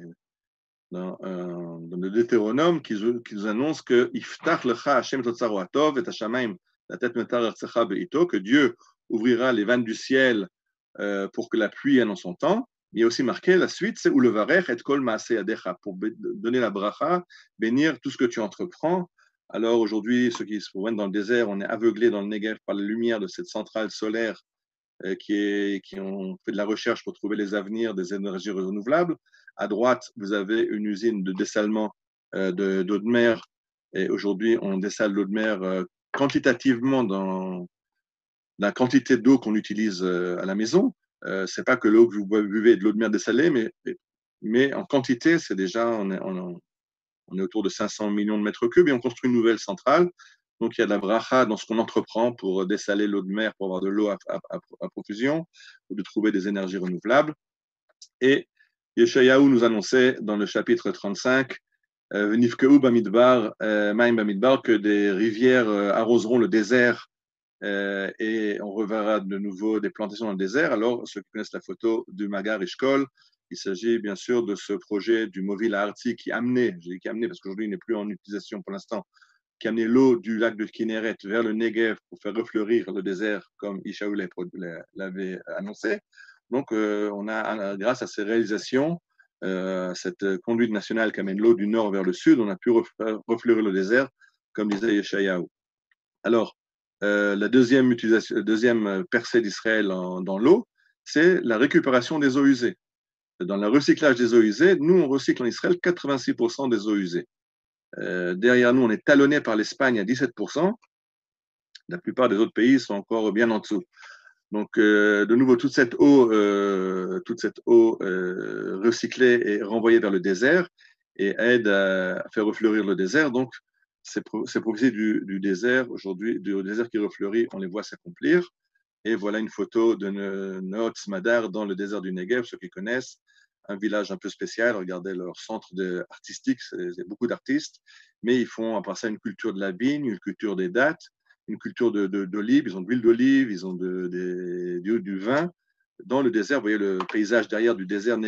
Deutéronome, qui nous annonce que Iftach lecha Hashem totzaro atov et hashamayim latet metar artzecha beito, que Dieu ouvrira les vannes du ciel pour que la pluie vienne en son temps. Il y a aussi marqué la suite, c'est ulevarech et kol maaseh yadecha, pour donner la bracha, bénir tout ce que tu entreprends. Alors aujourd'hui, ceux qui se promènent dans le désert, on est aveuglé dans le Negev par la lumière de cette centrale solaire qui ont fait de la recherche pour trouver les avenirs des énergies renouvelables. À droite, vous avez une usine de dessalement d'eau de mer. Et aujourd'hui, on dessale l'eau de mer quantitativement dans la quantité d'eau qu'on utilise à la maison. C'est pas que l'eau que vous buvez est de l'eau de mer dessalée, mais en quantité, c'est déjà, on est autour de 500 millions de mètres cubes et on construit une nouvelle centrale. Donc, il y a de la bracha dans ce qu'on entreprend pour dessaler l'eau de mer, pour avoir de l'eau à profusion, ou de trouver des énergies renouvelables. Et Yeshayahu nous annonçait dans le chapitre 35, Nifkeu bamidbar, Maim bamidbar, que des rivières arroseront le désert et on reverra de nouveau des plantations dans le désert. Alors, ceux qui connaissent la photo du Magar Eshkol, il s'agit bien sûr de ce projet du Movil Arti qui amenait, je dis qui amenait parce qu'aujourd'hui il n'est plus en utilisation pour l'instant, qui amenait l'eau du lac de Kinneret vers le Negev pour faire refleurir le désert comme Yeshayahu l'avait annoncé. Donc, on a, grâce à ces réalisations, cette conduite nationale qui amène l'eau du nord vers le sud, on a pu refleurir le désert, comme disait Yeshayahu. Alors, la deuxième percée d'Israël dans l'eau, c'est la récupération des eaux usées. Dans le recyclage des eaux usées, nous, on recycle en Israël 86% des eaux usées. Derrière nous, on est talonné par l'Espagne à 17%. La plupart des autres pays sont encore bien en dessous. Donc, de nouveau, toute cette eau recyclée est renvoyée vers le désert et aide à faire refleurir le désert. Donc, ces prophéties du désert, aujourd'hui, du désert qui refleurit, on les voit s'accomplir. Et voilà une photo de Naot Smadar dans le désert du Negev, ceux qui connaissent, un village un peu spécial. Regardez leur centre artistique, c'est beaucoup d'artistes, mais ils font à part ça une culture de la vigne, une culture des dattes, une culture d'olive. Ils ont de l'huile d'olive, ils ont du vin. Dans le désert, vous voyez le paysage derrière du désert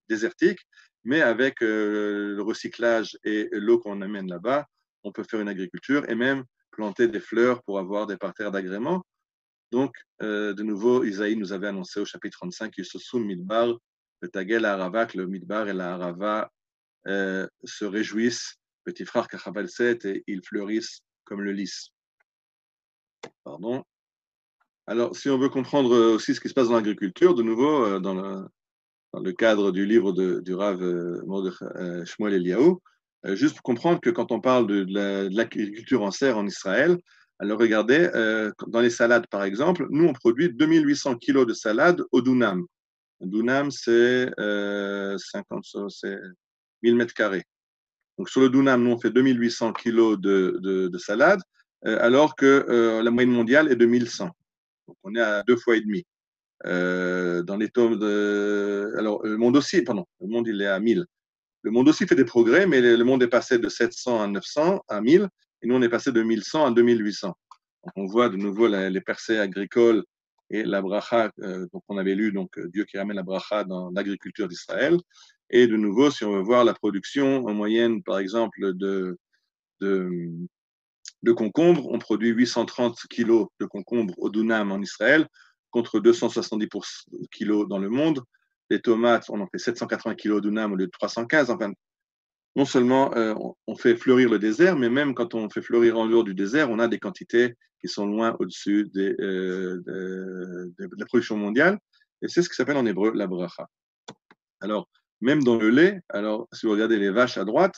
désertique, mais avec le recyclage et l'eau qu'on amène là-bas, on peut faire une agriculture et même planter des fleurs pour avoir des parterres d'agrément. Donc, de nouveau, Isaïe nous avait annoncé au chapitre 35 qu'il se sous le Midbar, le Tagel Harava, que le Midbar et la Harava se réjouissent, petit frère Kachabalset, et ils fleurissent comme le lys. Pardon. Alors, si on veut comprendre aussi ce qui se passe dans l'agriculture, de nouveau, dans le cadre du livre du Rav Shmuel Eliyahu, juste pour comprendre que quand on parle de l'agriculture en serre en Israël, alors regardez, dans les salades par exemple, nous on produit 2800 kilos de salade au dunam. Un dunam c'est 1000 mètres carrés. Donc sur le dunam, nous on fait 2800 kilos de salade, alors que la moyenne mondiale est de 1100. Donc on est à 2 fois et demi. Dans les tomes alors le monde aussi, pardon, le monde il est à 1000. Le monde aussi fait des progrès, mais le monde est passé de 700 à 900 à 1000, et nous on est passé de 1100 à 2800. Donc on voit de nouveau les percées agricoles et la bracha, donc on avait lu, donc Dieu qui ramène la bracha dans l'agriculture d'Israël. Et de nouveau, si on veut voir la production en moyenne, par exemple, de concombres, on produit 830 kilos de concombres au dunam en Israël, contre 270 kilos dans le monde. Les tomates, on en fait 780 kilos au dunam au lieu de 315. Enfin, non seulement on fait fleurir le désert, mais même quand on fait fleurir en dehors du désert, on a des quantités qui sont loin au-dessus de la production mondiale. Et c'est ce qui s'appelle en hébreu la bracha. Alors, même dans le lait, alors si vous regardez les vaches à droite,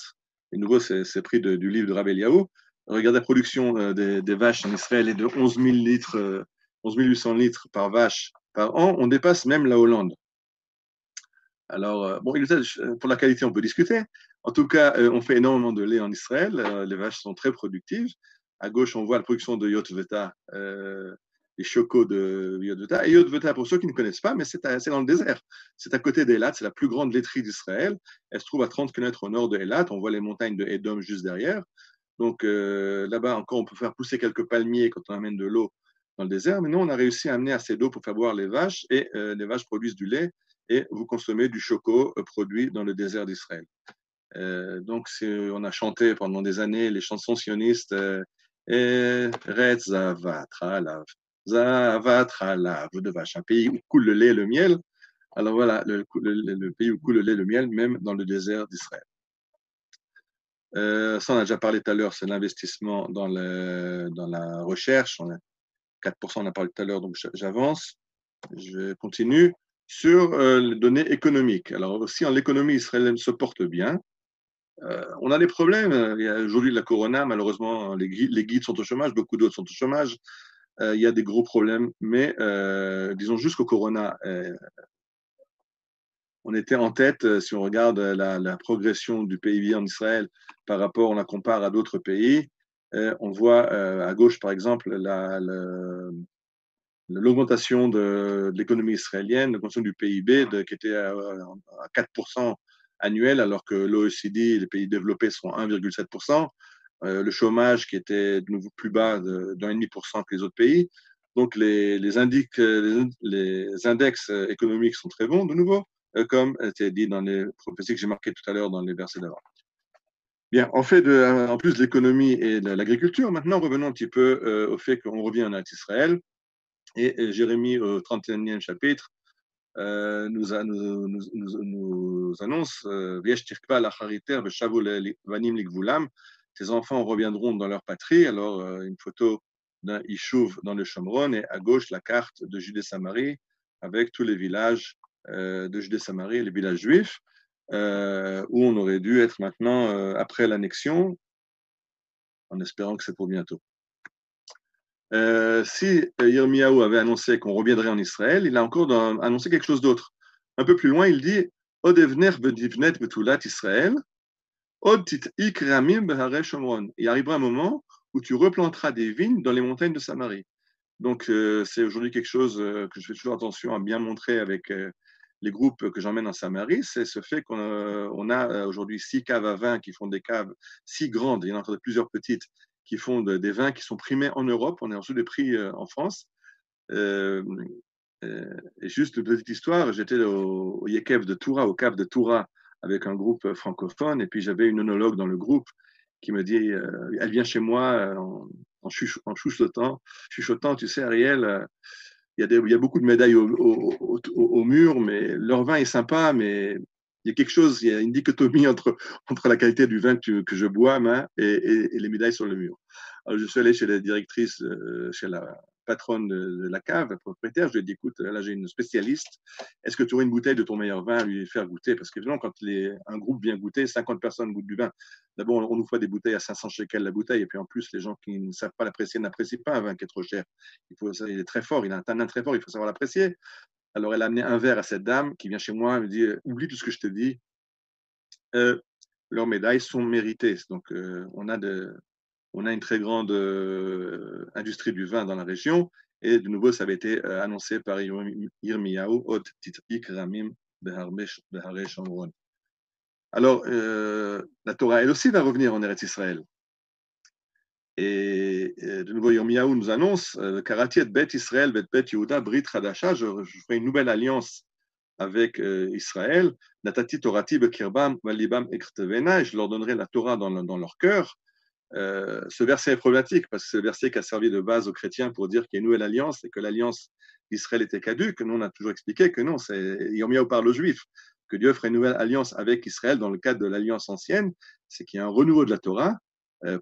et de nouveau c'est pris du livre de Rav Eliyahu, regardez la production des vaches en Israël est de 11 000 litres, 11 800 litres par vache par an. On dépasse même la Hollande. Alors, bon, pour la qualité, on peut discuter. En tout cas, on fait énormément de lait en Israël. Les vaches sont très productives. À gauche, on voit la production de Yotveta, les chocos de Yotveta. Et Yotveta, pour ceux qui ne connaissent pas, mais c'est dans le désert. C'est à côté d'Elat. C'est la plus grande laiterie d'Israël. Elle se trouve à 30 km au nord de Elat. On voit les montagnes de Edom juste derrière. Donc, là-bas, encore, on peut faire pousser quelques palmiers quand on amène de l'eau dans le désert. Mais nous, on a réussi à amener assez d'eau pour faire boire les vaches. Et les vaches produisent du lait. Et vous consommez du choco produit dans le désert d'Israël. Donc, on a chanté pendant des années les chansons sionistes Eretz Zavat Halav, Zavat Halav de vache, un pays où coule le lait et le miel. Alors voilà, le pays où coule le lait et le miel, même dans le désert d'Israël. Ça, on a déjà parlé tout à l'heure, c'est l'investissement dans la recherche. 4%, on a parlé tout à l'heure, donc j'avance. Je continue sur les données économiques. Alors aussi, en l'économie israélienne se porte bien. On a des problèmes. Il y a aujourd'hui la corona, malheureusement, les guides sont au chômage, beaucoup d'autres sont au chômage. Il y a des gros problèmes, mais disons jusqu'au corona, on était en tête, si on regarde la progression du PIB en Israël par rapport, on la compare à d'autres pays. On voit à gauche, par exemple, l'augmentation de l'économie israélienne, l'augmentation du PIB qui était à 4% annuel, alors que l'OECD, les pays développés, sont à 1,7%. Le chômage qui était de nouveau plus bas d'1,5% que les autres pays. Donc les index économiques sont très bons de nouveau, comme était dit dans les prophéties que j'ai marquées tout à l'heure dans les versets d'avant. Bien, en plus de l'économie et de l'agriculture, maintenant revenons un petit peu au fait qu'on revient en Israël. Et Jérémie, au 31e chapitre, nous annonce tes enfants reviendront dans leur patrie. Alors, une photo d'un Ishuv dans le Shomron, et à gauche, la carte de Judée-Samarie avec tous les villages de Judée-Samarie, les villages juifs, où on aurait dû être maintenant après l'annexion, en espérant que c'est pour bientôt. Si Yirmiyahu avait annoncé qu'on reviendrait en Israël, il a encore annoncé quelque chose d'autre. Un peu plus loin, il dit Odevner vedivnet betulat Israël. Il arrivera un moment où tu replanteras des vignes dans les montagnes de Samarie. Donc, c'est aujourd'hui quelque chose que je fais toujours attention à bien montrer avec les groupes que j'emmène en Samarie. C'est ce fait qu'on a aujourd'hui 6 caves à vin qui font des caves si grandes. Il y en a encore plusieurs petites qui font des vins qui sont primés en Europe. On a reçu des prix en France. Euh, et juste une petite histoire, j'étais au Yekev de Toura, au Cap de Toura, avec un groupe francophone, et puis j'avais une onologue dans le groupe qui me dit, elle vient chez moi en chuchotant, tu sais, Ariel, il y a beaucoup de médailles au mur, mais leur vin est sympa, mais il y a quelque chose, il y a une dichotomie entre la qualité du vin que je bois et les médailles sur le mur. Alors, je suis allé chez la directrice, chez la patronne de la cave, la propriétaire, je lui ai dit, écoute, là j'ai une spécialiste, est-ce que tu aurais une bouteille de ton meilleur vin à lui faire goûter? Parce qu'évidemment, quand un groupe vient goûter, 50 personnes goûtent du vin. D'abord, on nous fait des bouteilles à 500 shekels la bouteille, et puis en plus, les gens qui ne savent pas l'apprécier n'apprécient pas un vin qui est trop cher. Il est très fort, il a un tanin très fort, il faut savoir l'apprécier. Alors, elle a amené un verre à cette dame qui vient chez moi, elle me dit, oublie tout ce que je te dis, leurs médailles sont méritées. Donc, on a une très grande industrie du vin dans la région. Et de nouveau, ça avait été annoncé par Yirmiyahu, Od Titpik Ramim Behare Shomron. Alors, la Torah, elle aussi, va revenir en Eretz Israël. Et de nouveau, Yirmiyahu nous annonce Karati et Bet Israël, Bet Yehuda, Brit Hadasha, je ferai une nouvelle alliance avec Israël. Natati Torati Bekirbam, Valibam Ektevena, et je leur donnerai la Torah dans leur cœur. Ce verset est problématique parce que c'est le verset qui a servi de base aux chrétiens pour dire qu'il y a une nouvelle alliance et que l'alliance d'Israël était caduque. Nous, on a toujours expliqué que non, c'est Yirmiyahu parle aux Juifs, que Dieu ferait une nouvelle alliance avec Israël dans le cadre de l'alliance ancienne, c'est qu'il y a un renouveau de la Torah,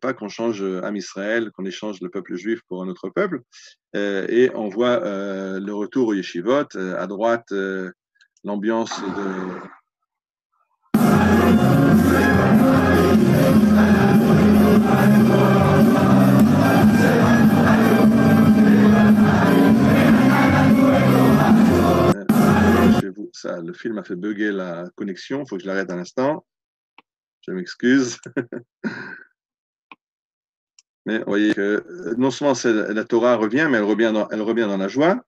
pas qu'on change Am Israël, qu'on échange le peuple juif pour un autre peuple. Et on voit le retour au yeshivot, à droite, l'ambiance de ça, le film a fait bugger la connexion, il faut que je l'arrête un instant. Je m'excuse. Mais vous voyez que non seulement la Torah revient, mais elle revient dans la joie.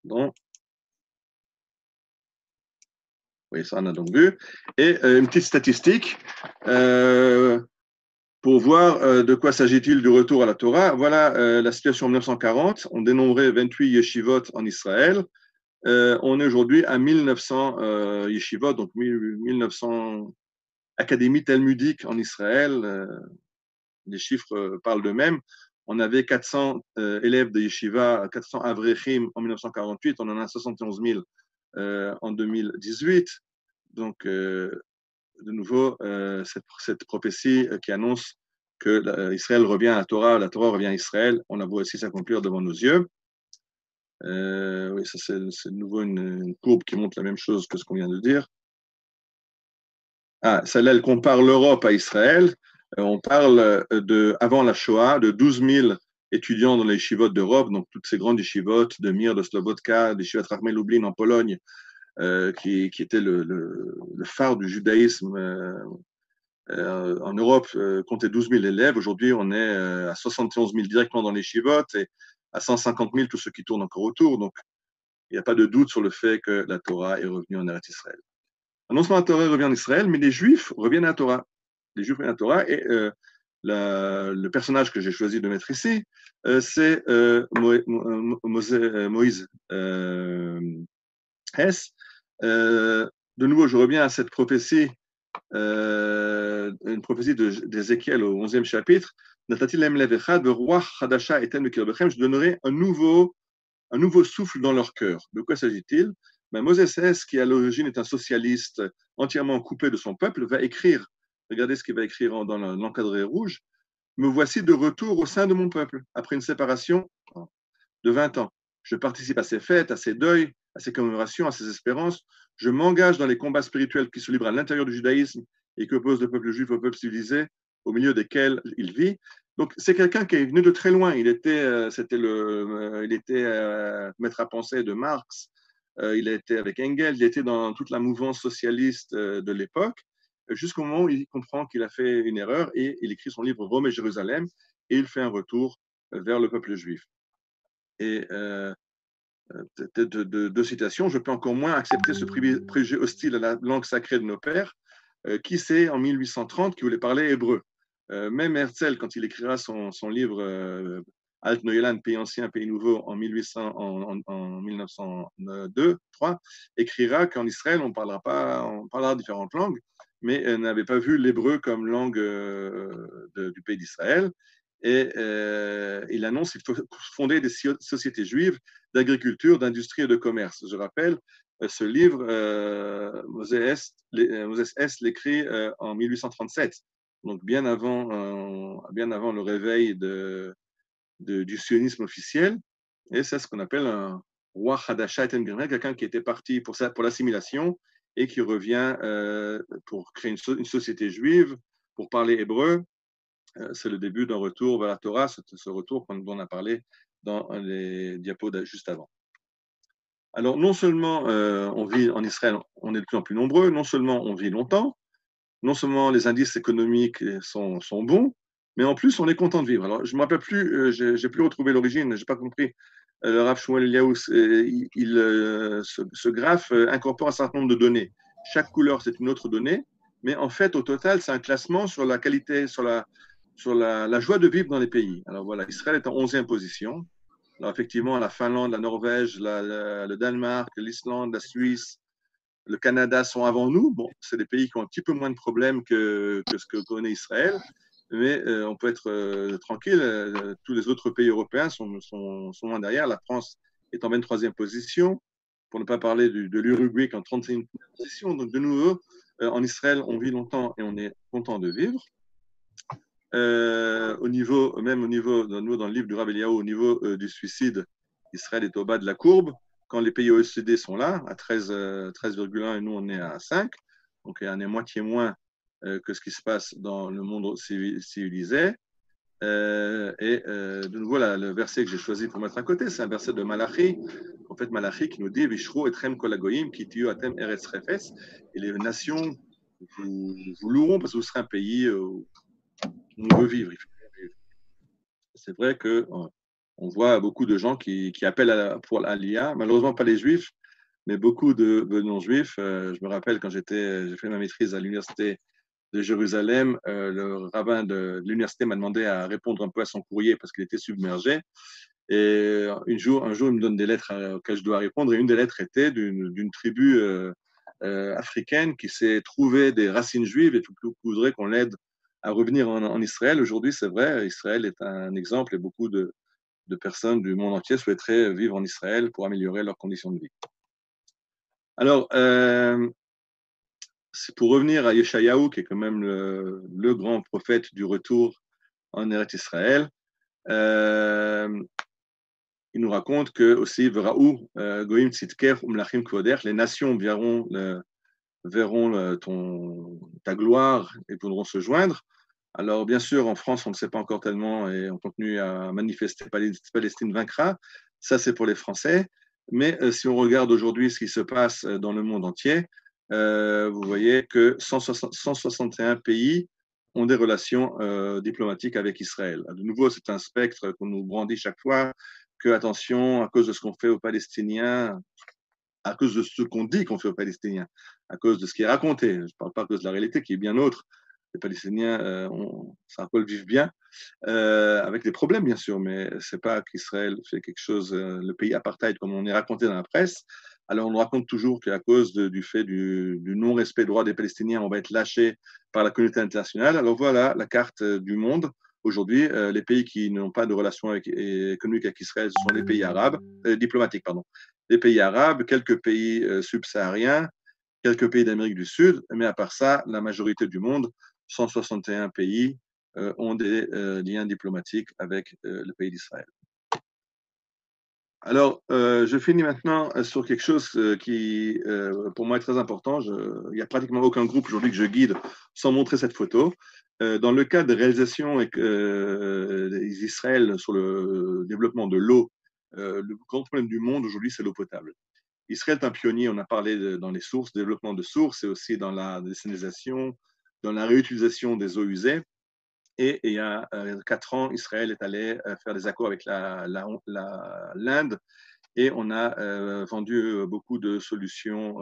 Donc, oui, ça on a donc vu. Et une petite statistique pour voir de quoi s'agit-il du retour à la Torah. Voilà la situation en 1940. On dénombrait 28 yeshivot en Israël. On est aujourd'hui à 1900 yeshivot, donc 1900 académies talmudiques en Israël. Les chiffres parlent d'eux-mêmes. On avait 400 élèves de yeshiva, 400 avrechim en 1948, on en a 71 000 en 2018. Donc, de nouveau, cette prophétie qui annonce que Israël revient à la Torah revient à Israël, on la voit aussi s'accomplir devant nos yeux. Oui, ça c'est de nouveau une courbe qui montre la même chose que ce qu'on vient de dire. Ah, celle-là, elle compare l'Europe à Israël. On parle avant la Shoah, de 12 000 étudiants dans les yeshivot d'Europe, donc toutes ces grandes yeshivot de Mir, de Slobodka, des yeshivot Rachmei Lublin en Pologne, qui était le phare du judaïsme en Europe, comptait 12 000 élèves. Aujourd'hui, on est à 71 000 directement dans les yeshivot et à 150 000 tous ceux qui tournent encore autour. Donc, il n'y a pas de doute sur le fait que la Torah est revenue en Eretz Israël. Non seulement la Torah revient en Israël, mais les Juifs reviennent à la Torah. Les Juifs reviennent à la Torah et le personnage que j'ai choisi de mettre ici, c'est Moïse Hess. De nouveau, je reviens à cette prophétie, une prophétie d'Ézéchiel au 11e chapitre. Je donnerai un nouveau souffle dans leur cœur. De quoi s'agit-il? Moses Hess, qui à l'origine est un socialiste entièrement coupé de son peuple, va écrire, regardez ce qu'il va écrire dans l'encadré rouge, me voici de retour au sein de mon peuple, après une séparation de 20 ans. Je participe à ses fêtes, à ses deuils, à ses commémorations, à ses espérances. Je m'engage dans les combats spirituels qui se livrent à l'intérieur du judaïsme et qui opposent le peuple juif au peuple civilisé, au milieu desquels il vit. Donc, c'est quelqu'un qui est venu de très loin. Il était maître à penser de Marx, il a été avec Engels, il était dans toute la mouvance socialiste de l'époque. jusqu'au moment où il comprend qu'il a fait une erreur et il écrit son livre Rome et Jérusalem et il fait un retour vers le peuple juif. Et deux citations, je peux encore moins accepter ce préjugé hostile à la langue sacrée de nos pères. Qui c'est en 1830 qui voulait parler hébreu? Même Herzl, quand il écrira son livre Alt Neuland, Pays ancien, Pays nouveau en 1902-3, écrira qu'en Israël, on parlera différentes langues, mais n'avait pas vu l'hébreu comme langue du pays d'Israël. Et il annonce qu'il faut fonder des sociétés juives d'agriculture, d'industrie et de commerce. Je rappelle, ce livre, Moses S. l'écrit en 1837, donc bien avant le réveil du sionisme officiel. Et c'est ce qu'on appelle un roi Hadasha et Engrenel, quelqu'un qui était parti pour l'assimilation et qui revient pour créer une société juive, pour parler hébreu. C'est le début d'un retour vers la Torah, ce retour dont on a parlé dans les diapos juste avant. Alors, non seulement on vit en Israël, on est de plus en plus nombreux, non seulement on vit longtemps, non seulement les indices économiques sont bons, mais en plus, on est content de vivre. Alors, je ne me rappelle plus, j'ai plus retrouvé l'origine, je n'ai pas compris. Le Rav Shmuel Eliaou, ce graphe incorpore un certain nombre de données. Chaque couleur, c'est une autre donnée, mais en fait, au total, c'est un classement sur la qualité, sur la joie de vivre dans les pays. Alors voilà, Israël est en 11e position. Alors effectivement, la Finlande, la Norvège, le Danemark, l'Islande, la Suisse, le Canada sont avant nous. Bon, c'est des pays qui ont un petit peu moins de problèmes que ce que connaît Israël, mais on peut être tranquille. Tous les autres pays européens sont loin derrière. La France est en 23e position, pour ne pas parler de l'Uruguay qui est en 31e position. Donc de nouveau, en Israël, on vit longtemps et on est content de vivre. Au niveau dans le livre du Rav Eliaou, au niveau du suicide, Israël est au bas de la courbe. Quand les pays OECD sont là, à 13,1 et nous on est à 5, donc on est moitié moins que ce qui se passe dans le monde civilisé. De nouveau, le verset que j'ai choisi pour mettre à côté, c'est un verset de Malachi, en fait Malachi qui nous dit Vishro etrem kol hagoyim ki tiyu atem eretz chefetz, et les nations vous loueront parce que vous serez un pays où on veut vivre. C'est vrai qu'on voit beaucoup de gens qui appellent pour l'Aliyah, malheureusement pas les juifs, mais beaucoup de non-juifs. Je me rappelle quand j'ai fait ma maîtrise à l'université de Jérusalem, le rabbin de l'université m'a demandé à répondre un peu à son courrier parce qu'il était submergé. Et un jour, il me donne des lettres auxquelles je dois répondre, et une des lettres était d'une tribu africaine qui s'est trouvée des racines juives et qui voudrait qu'on l'aide à revenir en Israël. Aujourd'hui, c'est vrai, Israël est un exemple et beaucoup de personnes du monde entier souhaiteraient vivre en Israël pour améliorer leurs conditions de vie. Alors, c'est pour revenir à Yeshayahu, qui est quand même le grand prophète du retour en Eretz Israël, il nous raconte que aussi Veraou, Goïm Tzitker, Umlachim Kvoder, les nations verront ta gloire et pourront se joindre. Alors, bien sûr, en France, on ne sait pas encore tellement et on continue à manifester Palestine vaincra. Ça, c'est pour les Français. Mais si on regarde aujourd'hui ce qui se passe dans le monde entier, vous voyez que 161 pays ont des relations diplomatiques avec Israël. De nouveau, c'est un spectre qu'on nous brandit chaque fois, que, attention, à cause de ce qu'on fait aux Palestiniens, à cause de ce qu'on dit qu'on fait aux Palestiniens, à cause de ce qui est raconté, je ne parle pas à cause de la réalité qui est bien autre. Les Palestiniens, Sarkol vivent bien, avec des problèmes bien sûr, mais ce n'est pas qu'Israël fait quelque chose, le pays apartheid comme on est raconté dans la presse. Alors on nous raconte toujours qu'à cause du fait du non-respect des droits des Palestiniens, on va être lâché par la communauté internationale. Alors voilà la carte du monde. Aujourd'hui, les pays qui n'ont pas de relations économiques avec Israël, ce sont les pays arabes, diplomatiques, pardon. Les pays arabes, quelques pays subsahariens, quelques pays d'Amérique du Sud, mais à part ça, la majorité du monde, 161 pays, ont des liens diplomatiques avec le pays d'Israël. Alors, je finis maintenant sur quelque chose qui, pour moi, est très important. Il n'y a pratiquement aucun groupe aujourd'hui que je guide sans montrer cette photo. Dans le cadre de réalisation d'Israël sur le développement de l'eau, le grand problème du monde aujourd'hui, c'est l'eau potable. Israël est un pionnier, on a parlé dans les sources, développement de sources et aussi dans la dessalination, dans la réutilisation des eaux usées. Et il y a 4 ans, Israël est allé faire des accords avec l'Inde et on a vendu beaucoup de solutions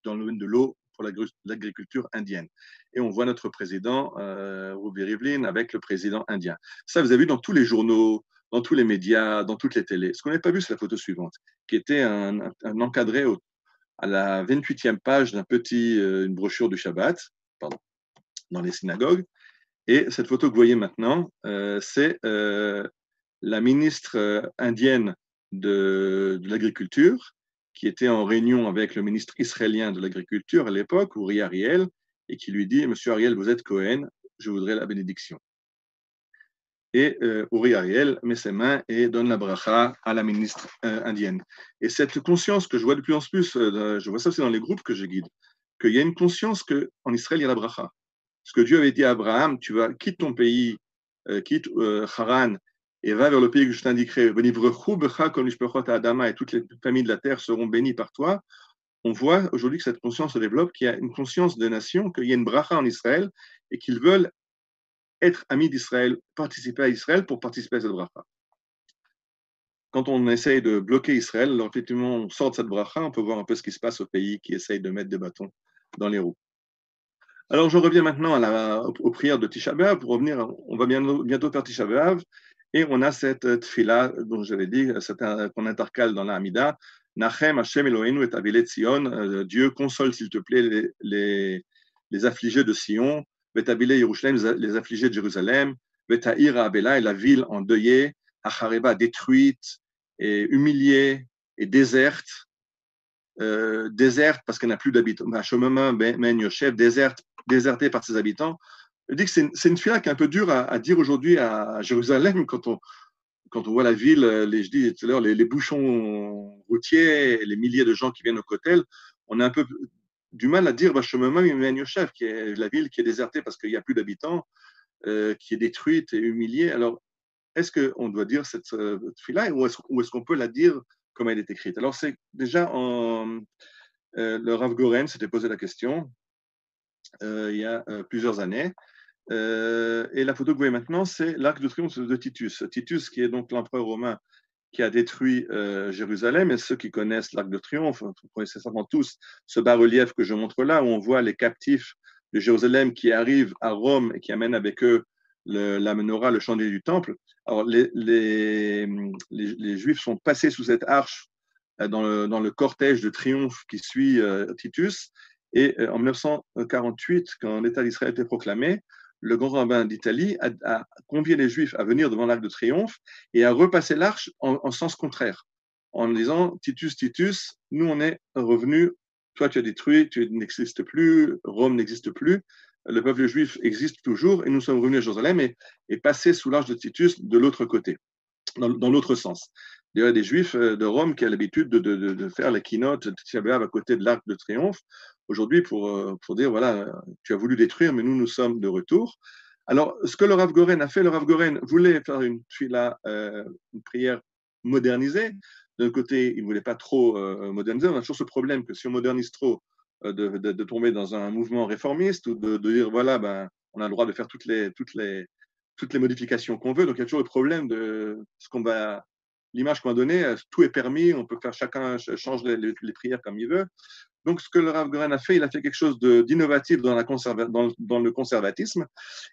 dans le domaine de l'eau pour l'agriculture indienne. Et on voit notre président, Rouvi Rivlin, avec le président indien. Ça, vous avez vu dans tous les journaux, dans tous les médias, dans toutes les télés. Ce qu'on n'avait pas vu, c'est la photo suivante, qui était un encadré à la 28e page une brochure du Shabbat, pardon, dans les synagogues. Et cette photo que vous voyez maintenant, c'est la ministre indienne de l'agriculture qui était en réunion avec le ministre israélien de l'agriculture à l'époque, Uri Ariel, et qui lui dit, Monsieur Ariel, vous êtes Cohen, je voudrais la bénédiction. Et Uri Ariel met ses mains et donne la bracha à la ministre indienne. Et cette conscience que je vois de plus en plus, je vois ça aussi dans les groupes que je guide, qu'il y a une conscience qu'en Israël, il y a la bracha. Ce que Dieu avait dit à Abraham, tu vas quitte ton pays, quitte Haran, et va vers le pays que je t'indiquerai. Et toutes les familles de la terre seront bénies par toi. On voit aujourd'hui que cette conscience se développe, qu'il y a une conscience de nation, qu'il y a une bracha en Israël et qu'ils veulent être amis d'Israël, participer à Israël pour participer à cette bracha. Quand on essaye de bloquer Israël, alors effectivement, on sort de cette bracha, on peut voir un peu ce qui se passe au pays qui essaye de mettre des bâtons dans les roues. Alors, je reviens maintenant aux prières de Tisha B'Av. Pour revenir, on va bientôt faire Tisha B'Av, et on a cette tfila dont j'avais dit, qu'on intercale dans la Hamida. Nachem Hashem Eloheinu et Avilet Sion. Dieu, console s'il te plaît les affligés de Sion. Vetabile Yerushalayim, les affligés de Jérusalem. Veta'ir Abela, et la ville endeuillée. Achareba, détruite et humiliée et déserte. Déserte parce qu'elle n'a plus d'habitants. Ben Yosef, désertée par ses habitants. Je dis que c'est une fila qui est un peu dure à dire aujourd'hui à Jérusalem quand on voit la ville, je dis tout à l'heure, les bouchons routiers, les milliers de gens qui viennent au Kotel, on a un peu du mal à dire Ben Yosef, qui est la ville qui est désertée parce qu'il n'y a plus d'habitants, qui est détruite et humiliée. Alors, est-ce qu'on doit dire cette fila ou est-ce qu'on peut la dire comme elle est écrite? Alors, c'est déjà le Rav Goren s'était posé la question il y a plusieurs années. Et la photo que vous voyez maintenant, c'est l'arc de triomphe de Titus. Titus, qui est donc l'empereur romain qui a détruit Jérusalem. Et ceux qui connaissent l'arc de triomphe, vous connaissez certainement tous ce bas-relief que je montre là, où on voit les captifs de Jérusalem qui arrivent à Rome et qui amènent avec eux la menorah, le chandelier du temple. Alors, les Juifs sont passés sous cette arche dans le cortège de triomphe qui suit Titus. Et en 1948, quand l'État d'Israël a été proclamé, le grand rabbin d'Italie a convié les Juifs à venir devant l'Arc de Triomphe et à repasser l'arche en sens contraire, en disant Titus, Titus, nous on est revenus, toi tu as détruit, tu n'existes plus, Rome n'existe plus, le peuple juif existe toujours et nous sommes revenus à Jérusalem et passer sous l'arche de Titus de l'autre côté, dans l'autre sens. Il y a des Juifs de Rome qui ont l'habitude de faire les keynotes de Tisha B'Av à côté de l'Arc de Triomphe, aujourd'hui pour dire, voilà, tu as voulu détruire, mais nous sommes de retour. Alors, ce que le Rav Goren a fait, le Rav Goren voulait faire une prière modernisée. D'un côté, il ne voulait pas trop moderniser. On a toujours ce problème que si on modernise trop, de tomber dans un mouvement réformiste ou de dire, voilà, ben, on a le droit de faire toutes les modifications qu'on veut. Donc, il y a toujours le problème de ce qu'on va l'image qu'on va donner, tout est permis, on peut faire, chacun change les prières comme il veut. Donc, ce que le Rav Goren a fait, il a fait quelque chose d'innovatif dans le conservatisme.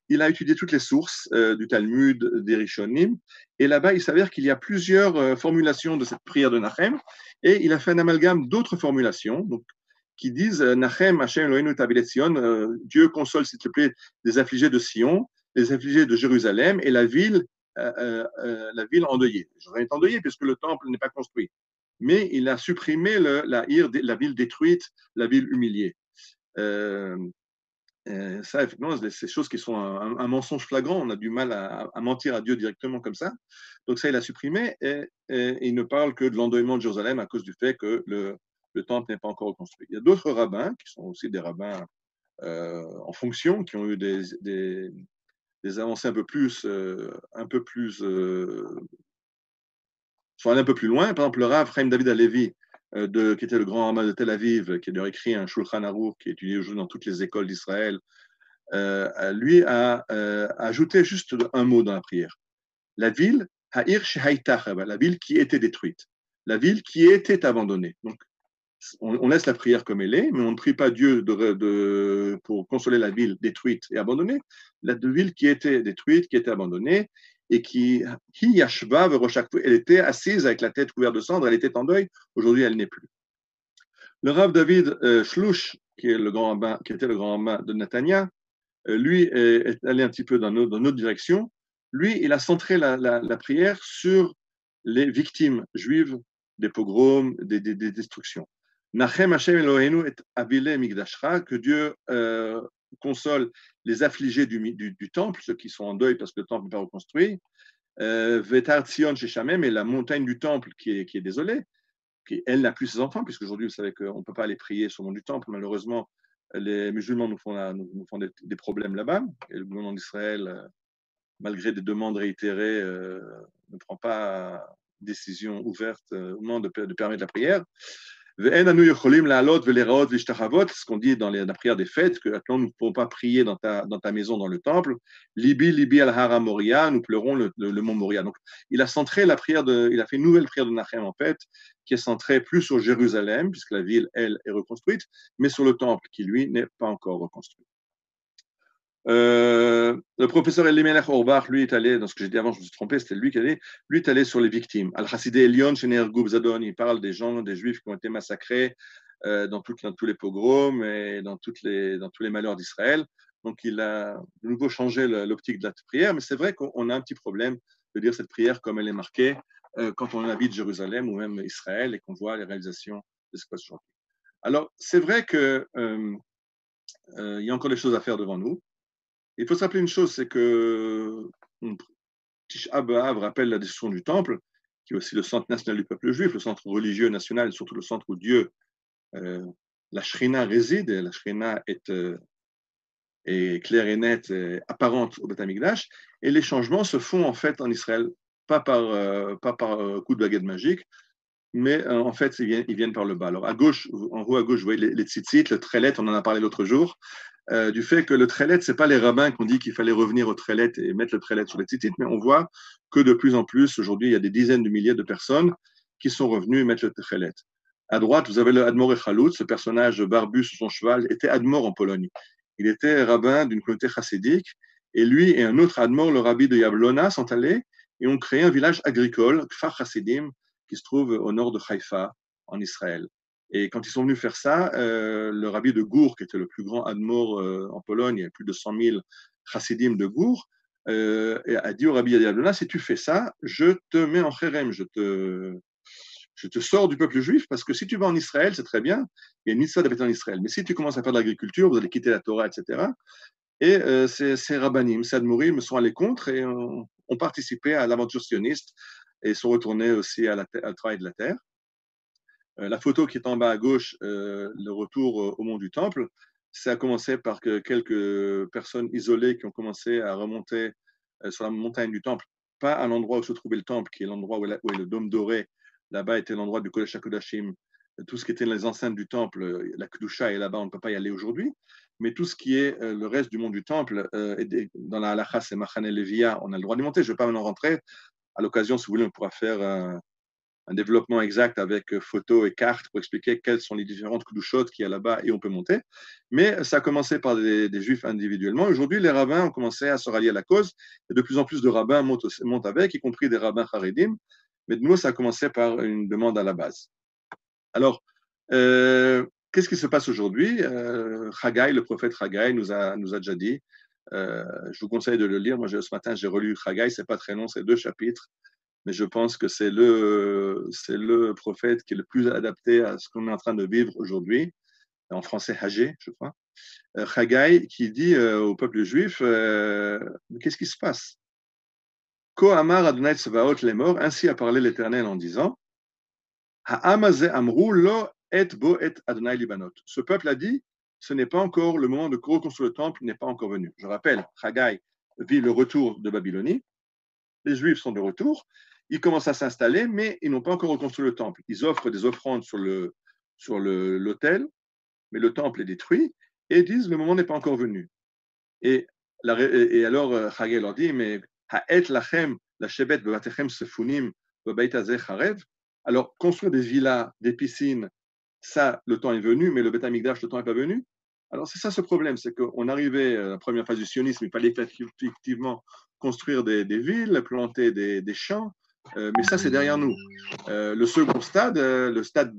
Il a étudié toutes les sources du Talmud, des Rishonim, et là-bas, il s'avère qu'il y a plusieurs formulations de cette prière de Nachem, et il a fait un amalgame d'autres formulations, donc, qui disent Nachem, Hashem, Eloheinu, Tabilet Sion, Dieu console, s'il te plaît, les affligés de Sion, les affligés de Jérusalem, et la ville endeuillée. Jérusalem est endeuillée puisque le temple n'est pas construit. Mais il a supprimé la ville détruite, la ville humiliée. Ça, effectivement, c'est des choses qui sont un mensonge flagrant. On a du mal à mentir à Dieu directement comme ça. Donc ça, il a supprimé et il ne parle que de l'endeuillement de Jérusalem à cause du fait que le temple n'est pas encore reconstruit. Il y a d'autres rabbins qui sont aussi des rabbins en fonction, qui ont eu des avancées un peu plus sont allés un peu plus loin. Par exemple, le Rav Chaim David Halevi, qui était le grand Rama de Tel Aviv, qui a écrit un Shulchan Aruch, qui est étudié aujourd'hui dans toutes les écoles d'Israël, lui a ajouté juste un mot dans la prière. La ville, Ha'ir Shehaïta, la ville qui était détruite, la ville qui était abandonnée. Donc, on laisse la prière comme elle est, mais on ne prie pas Dieu pour consoler la ville détruite et abandonnée. La ville qui était détruite, qui était abandonnée, et elle était assise avec la tête couverte de cendres, elle était en deuil. Aujourd'hui, elle n'est plus. Le Rav David Shlouch, qui était le grand rabbin de Netanya, lui est allé un petit peu dans notre direction. Lui, il a centré la prière sur les victimes juives des pogroms, des destructions. Nachem Hashem Eloheinu et Avile Migdashra, que Dieu console les affligés du temple, ceux qui sont en deuil parce que le temple n'est pas reconstruit. Vetar Tzion Sheshamem, et la montagne du temple qui est désolée, elle n'a plus ses enfants, puisqu'aujourd'hui, vous savez qu'on ne peut pas aller prier sur le mont du temple. Malheureusement, les musulmans nous font des problèmes là-bas. Et le gouvernement d'Israël, malgré des demandes réitérées, ne prend pas décision ouverte au moment de permettre la prière. Ce qu'on dit dans la prière des fêtes, que nous ne pouvons pas prier dans ta maison, dans le temple. Libi, Libi al-Hara Moria, nous pleurons le mont Moria. Donc, il a centré il a fait une nouvelle prière de Nachem, en fait, qui est centrée plus sur Jérusalem, puisque la ville, elle, est reconstruite, mais sur le temple, qui, lui, n'est pas encore reconstruit. Le professeur Elimelech Orbach, lui, est allé, dans ce que j'ai dit avant, je me suis trompé, c'était lui qui allait, lui est allé sur les victimes. Al-Hasidé Elion, Shener Gub Zadon, il parle des gens, des juifs qui ont été massacrés dans tous les pogroms et dans tous les malheurs d'Israël. Donc, il a de nouveau changé l'optique de la prière, mais c'est vrai qu'on a un petit problème de dire cette prière comme elle est marquée quand on habite Jérusalem ou même Israël et qu'on voit les réalisations de ce qui se passe aujourd'hui. Alors, c'est vrai qu'il y a encore des choses à faire devant nous. Il faut se rappeler une chose, c'est que Tisha B'Av rappelle la destruction du temple, qui est aussi le centre national du peuple juif, le centre religieux national, et surtout le centre où Dieu, la Shrina réside, et la Shrina est claire et nette, et apparente au Beth Amikdash, et les changements se font en fait en Israël, pas par coup de baguette magique, mais en fait, ils viennent par le bas. Alors, à gauche, en haut à gauche, vous voyez les tzitzit, le trelet, on en a parlé l'autre jour, du fait que le trelet, ce n'est pas les rabbins qui ont dit qu'il fallait revenir au trelet et mettre le trelet sur les tzitzit, mais on voit que de plus en plus, aujourd'hui, il y a des dizaines de milliers de personnes qui sont revenues mettre le trelet. À droite, vous avez le Admor Echalout, ce personnage barbu sur son cheval, était Admor en Pologne. Il était rabbin d'une communauté chassidique, et lui et un autre Admor, le rabbi de Yablona, sont allés et ont créé un village agricole, Kfar Chassidim, qui se trouve au nord de Haïfa, en Israël. Et quand ils sont venus faire ça, le rabbi de Gour, qui était le plus grand admor en Pologne, il y a plus de 100 000 chassidim de Gour, a dit au rabbi Yablona, si tu fais ça, je te mets en chérem, je te sors du peuple juif, parce que si tu vas en Israël, c'est très bien, il y a une mitzvah d'habiter en Israël, mais si tu commences à faire de l'agriculture, vous allez quitter la Torah, etc. Et ces rabbanim, ces admorim sont allés contre et ont participé à l'aventure sioniste et sont retournés aussi au travail de la terre. La photo qui est en bas à gauche, le retour au mont du Temple, ça a commencé par quelques personnes isolées qui ont commencé à remonter sur la montagne du Temple, pas à l'endroit où se trouvait le Temple, qui est l'endroit où est le dôme doré. Là-bas était l'endroit du Kodesh HaKodashim. Tout ce qui était les enceintes du Temple, la Kedusha est là-bas, on ne peut pas y aller aujourd'hui. Mais tout ce qui est le reste du mont du Temple, dans la Halacha, c'est Machane Levia, on a le droit d'y monter. Je ne vais pas maintenant rentrer. À l'occasion, si vous voulez, on pourra faire un développement exact avec photos et cartes pour expliquer quelles sont les différentes Kedushot qu'il y a là-bas et on peut monter. Mais ça a commencé par des juifs individuellement. Aujourd'hui, les rabbins ont commencé à se rallier à la cause et de plus en plus de rabbins montent avec, y compris des rabbins Haredim. Mais de nous, ça a commencé par une demande à la base. Alors, qu'est-ce qui se passe aujourd'hui? Haggai, le prophète Haggai nous a déjà dit, je vous conseille de le lire. Moi, ce matin, j'ai relu Haggai, c'est pas très long, c'est 2 chapitres, mais je pense que c'est le prophète qui est le plus adapté à ce qu'on est en train de vivre aujourd'hui, en français Haggai, je crois. Haggai qui dit au peuple juif, qu'est-ce qui se passe? Ko amar Adonai Tsevaot lemor, ainsi a parlé l'Éternel en disant, Ha'amazé amrou lo et bo et Adonai libanot. Ce peuple a dit, ce n'est pas encore le moment de reconstruire le temple, n'est pas encore venu. Je rappelle, Haggai vit le retour de Babylonie, les Juifs sont de retour, ils commencent à s'installer, mais ils n'ont pas encore reconstruit le temple. Ils offrent des offrandes sur l'autel, mais le temple est détruit, et ils disent le moment n'est pas encore venu. Et alors, Haggai leur dit, mais ha'et lachem, la shebet bevatechem sefunim, bebeit hazeh charev. Alors, construire des villas, des piscines, ça, le temps est venu, mais le Beth Amikdash, le temps n'est pas venu. Alors, c'est ça ce problème, c'est qu'on arrivait à la première phase du sionisme, il fallait effectivement construire des villes, planter des champs, mais ça, c'est derrière nous. Le second stade, le stade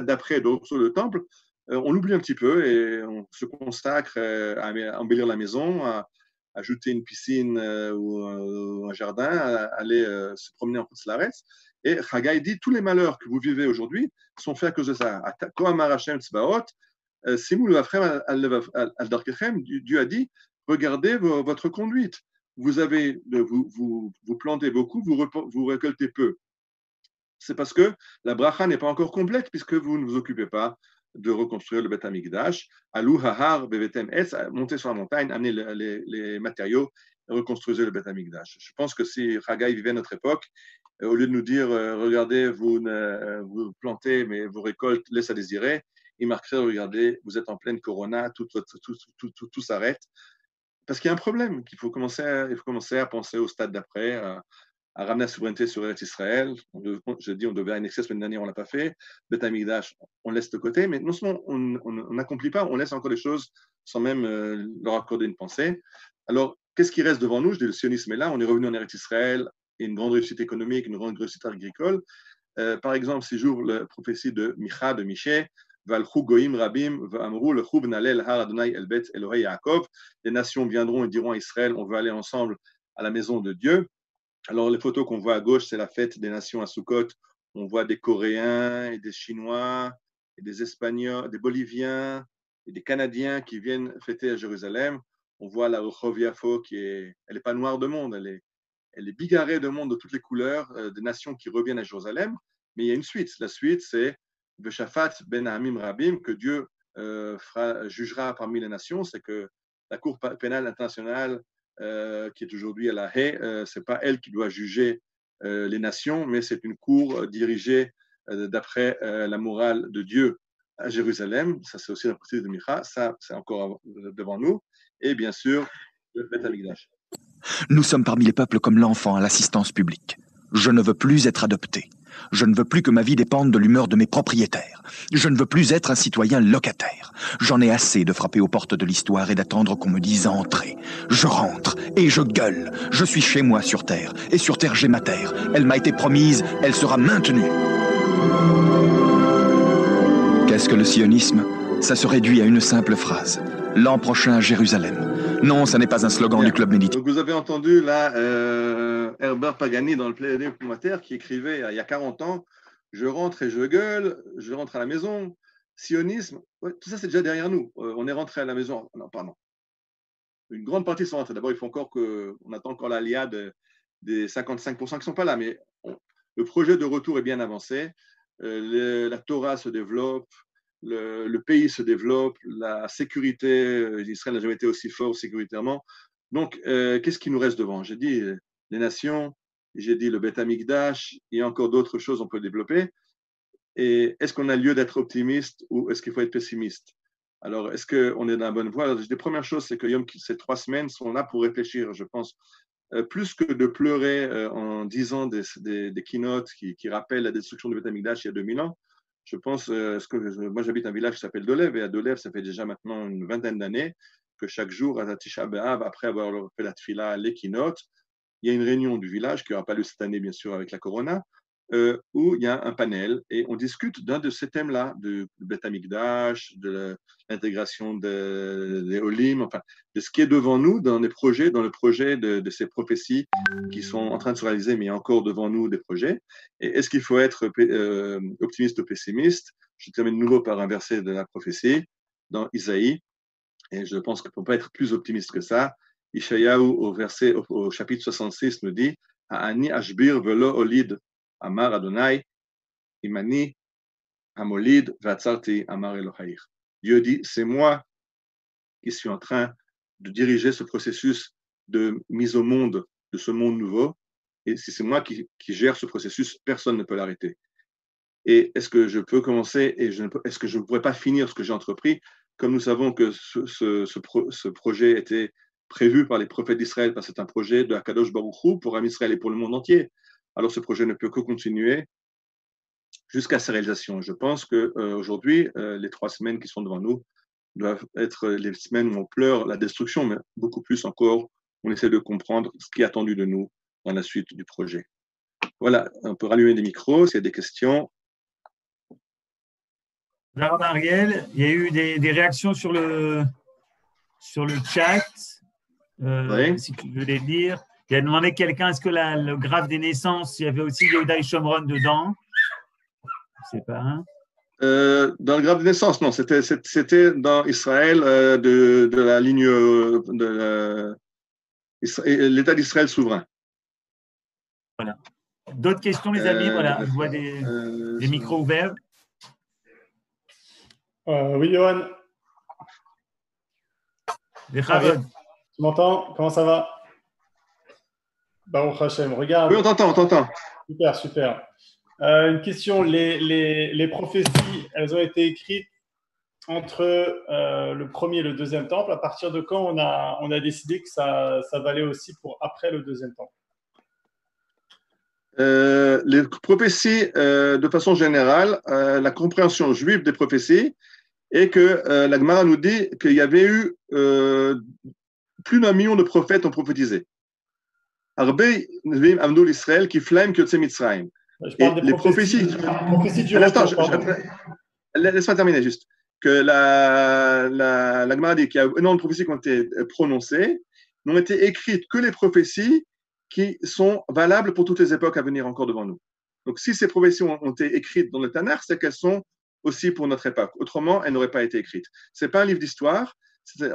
d'après, donc sur le temple, on l'oublie un petit peu et on se consacre à embellir la maison, à ajouter une piscine ou un jardin, à aller se promener en Koutz-Laretz. Et Haggai dit tous les malheurs que vous vivez aujourd'hui sont faits à cause de ça. Dieu a dit regardez votre conduite. Vous plantez beaucoup, vous récoltez peu. C'est parce que la bracha n'est pas encore complète puisque vous ne vous occupez pas de reconstruire le Beth Amikdash. Alou hahar bevetem etz, montez sur la montagne, amenez les matériaux, reconstruisez le Beth Amikdash. Je pense que si Haggai vivait à notre époque, au lieu de nous dire regardez, vous plantez, mais vos récoltes laissent à désirer, il marquerait regardez, vous êtes en pleine corona, tout s'arrête. Parce qu'il y a un problème, il faut commencer à penser au stade d'après, à ramener la souveraineté sur Eretz Israël. Je dis, on devait annexer la semaine dernière, on ne l'a pas fait. Beth Amikdash, on laisse de côté, mais non seulement on n'accomplit pas, on laisse encore des choses sans même leur accorder une pensée. Alors, qu'est-ce qui reste devant nous? Je dis, le sionisme est là, on est revenu en Eretz Israël, et une grande réussite économique, une grande réussite agricole. Par exemple, si j'ouvre la prophétie de Micha, de Michée, Valchou goïm rabim v'amrou lechou v'nalel har Adonai el bet Elohei Yaakov. Les nations viendront et diront à Israël, on veut aller ensemble à la maison de Dieu. Alors, les photos qu'on voit à gauche, c'est la fête des nations à Sukkot. On voit des Coréens et des Chinois et des Espagnols, des Boliviens et des Canadiens qui viennent fêter à Jérusalem. On voit la Rehov Yafo elle n'est pas noire de monde, elle est bigarrée de monde de toutes les couleurs, des nations qui reviennent à Jérusalem. Mais il y a une suite. La suite, c'est Veshafat ben Hamim Rabim, que Dieu jugera parmi les nations. C'est que la Cour pénale internationale qui est aujourd'hui à La Haye, ce n'est pas elle qui doit juger les nations, mais c'est une cour dirigée d'après la morale de Dieu à Jérusalem. Ça, c'est aussi la prophétie de Micha. Ça, c'est encore devant nous. Et bien sûr, le Beth Amikdash. Nous sommes parmi les peuples comme l'enfant à l'assistance publique. Je ne veux plus être adopté. Je ne veux plus que ma vie dépende de l'humeur de mes propriétaires. Je ne veux plus être un citoyen locataire. J'en ai assez de frapper aux portes de l'histoire et d'attendre qu'on me dise entrez. Je rentre et je gueule. Je suis chez moi sur Terre. Et sur Terre, j'ai ma terre. Elle m'a été promise, elle sera maintenue. Qu'est-ce que le sionisme? Ça se réduit à une simple phrase. L'an prochain à Jérusalem. Non, ça n'est pas un slogan du Club Méditerranée. Donc vous avez entendu là Herbert Pagani dans le plaidoyer complémentaire qui écrivait il y a 40 ans je rentre et je gueule, je rentre à la maison. Sionisme, ouais, tout ça c'est déjà derrière nous. On est rentré à la maison. Non, pardon. Une grande partie sont rentrés. D'abord, il faut encore on attend encore l'alia des 55% qui ne sont pas là, mais le projet de retour est bien avancé. La Torah se développe. Le pays se développe, la sécurité d'Israël n'a jamais été aussi forte sécuritairement. Donc, qu'est-ce qui nous reste devant? J'ai dit les nations, j'ai dit le Beth Amikdash, il y a encore d'autres choses qu'on peut développer. Et est-ce qu'on a lieu d'être optimiste ou est-ce qu'il faut être pessimiste? Alors, est-ce qu'on est dans la bonne voie? Alors, la première chose, c'est que ces 3 semaines sont là pour réfléchir, je pense. Plus que de pleurer en disant des keynotes qui rappellent la destruction du Beth Amikdash il y a 2000 ans, je pense, moi j'habite un village qui s'appelle Dolev, et à Dolev, ça fait déjà maintenant une vingtaine d'années que chaque jour, à Tisha B'Av, après avoir fait la tfila, les keynotes, il y a une réunion du village qui n'aura pas lieu cette année, bien sûr, avec la Corona, où il y a un panel et on discute d'un de ces thèmes-là, du Beth Amikdash, de l'intégration des Olim, enfin, de ce qui est devant nous dans le projet de ces prophéties qui sont en train de se réaliser, mais il y a encore devant nous des projets. Et est-ce qu'il faut être optimiste ou pessimiste? Je termine de nouveau par un verset de la prophétie dans Isaïe, et je pense qu'on ne peut pas être plus optimiste que ça. Ishayahu, au chapitre 66, nous dit Ani ashbir velo olid, Amar Adonai, Imani, Amolid, Vatzarti, Amar Elohai. Dieu dit, c'est moi qui suis en train de diriger ce processus de mise au monde de ce monde nouveau. Et si c'est moi qui gère ce processus, personne ne peut l'arrêter. Et est-ce que je peux commencer et est-ce que je ne pourrais pas finir ce que j'ai entrepris? Comme nous savons que ce projet était prévu par les prophètes d'Israël, parce que c'est un projet de Akadosh Baruch Hu pour Am Israël et pour le monde entier. Alors ce projet ne peut que continuer jusqu'à sa réalisation. Je pense qu'aujourd'hui, les 3 semaines qui sont devant nous doivent être les semaines où on pleure la destruction, mais beaucoup plus encore, on essaie de comprendre ce qui est attendu de nous dans la suite du projet. Voilà, on peut rallumer des micros s'il y a des questions. Ariel, il y a eu des réactions sur le chat. Oui. Si tu veux les lire. Il a demandé quelqu'un, est-ce que le graphe des naissances, il y avait aussi Yehuda et Shomron dedans? Je ne sais pas. Hein. Dans le graphe de naissance, non, c'était dans Israël de la ligne de l'État d'Israël souverain. Voilà. D'autres questions, les amis? Voilà, je vois des micros ouverts. Oui, Johan. Tu m'entends? Comment ça va? Baruch Hashem, regarde. Oui, on t'entend. Super, super. Une question, les prophéties, elles ont été écrites entre le premier et le deuxième temple. À partir de quand on a décidé que ça valait aussi pour après le deuxième temple? Les prophéties, de façon générale, la compréhension juive des prophéties est que la Gemara nous dit qu'il y avait eu plus d'1 million de prophètes ont prophétisé. Arbe Nevi'im Amdou l'Israël qui flamme que Mitzrayim. Je parle des prophéties du laisse-moi terminer juste. Que la Gemara dit qu'il y a énormément de prophéties qui ont été prononcées, n'ont été écrites que les prophéties qui sont valables pour toutes les époques à venir encore devant nous. Donc, si ces prophéties ont été écrites dans le Tanakh, c'est qu'elles sont aussi pour notre époque. Autrement, elles n'auraient pas été écrites. Ce n'est pas un livre d'histoire,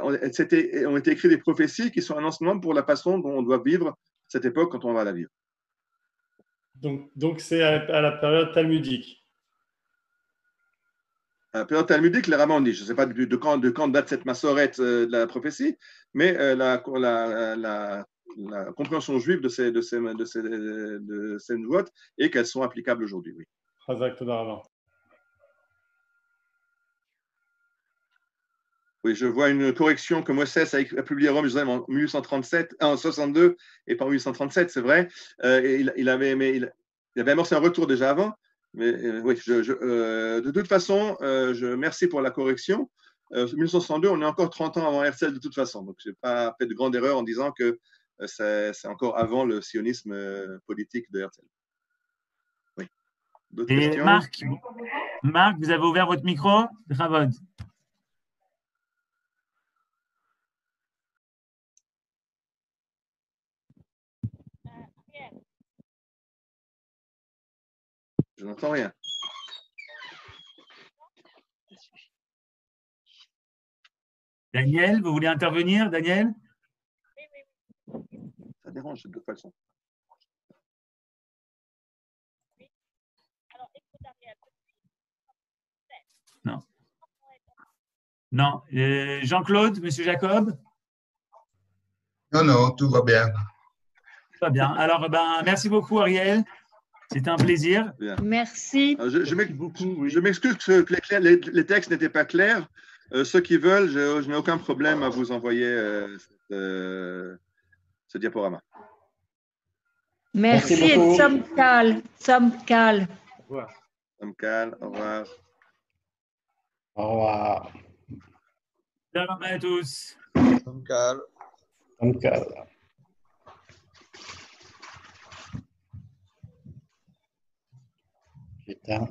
ont été écrites des prophéties qui sont un enseignement pour la façon dont on doit vivre cette époque quand on va la vivre. Donc c'est à la période talmudique. À la période talmudique, les rabbins ont dit, je ne sais pas de quand date cette massorette de la prophétie, mais la compréhension juive de ces nouveautés et qu'elles sont applicables aujourd'hui, oui. Oui, je vois une correction que Moses a publiée à Rome en 1862 et pas en 1837, c'est vrai. Il avait amorcé un retour déjà avant. Mais oui, de toute façon, merci pour la correction. 1962, on est encore 30 ans avant Herzl de toute façon. Donc, je n'ai pas fait de grande erreur en disant que c'est encore avant le sionisme politique de Herzl. Oui. D'autres questions? Marc, vous avez ouvert votre micro? Ravod. Je n'entends rien. Daniel, vous voulez intervenir, Daniel? Ça dérange de toute façon. Non. Non. Jean-Claude, Monsieur Jacob? Non, tout va bien. Tout va bien. Alors, merci beaucoup, Ariel. C'était un plaisir. Bien. Merci. Je m'excuse que les textes n'étaient pas clairs. Ceux qui veulent, je n'ai aucun problème à vous envoyer ce diaporama. Merci et Samkal. Au revoir. Samkal, au revoir. Au revoir. Salam à tous. Samkal. Putain.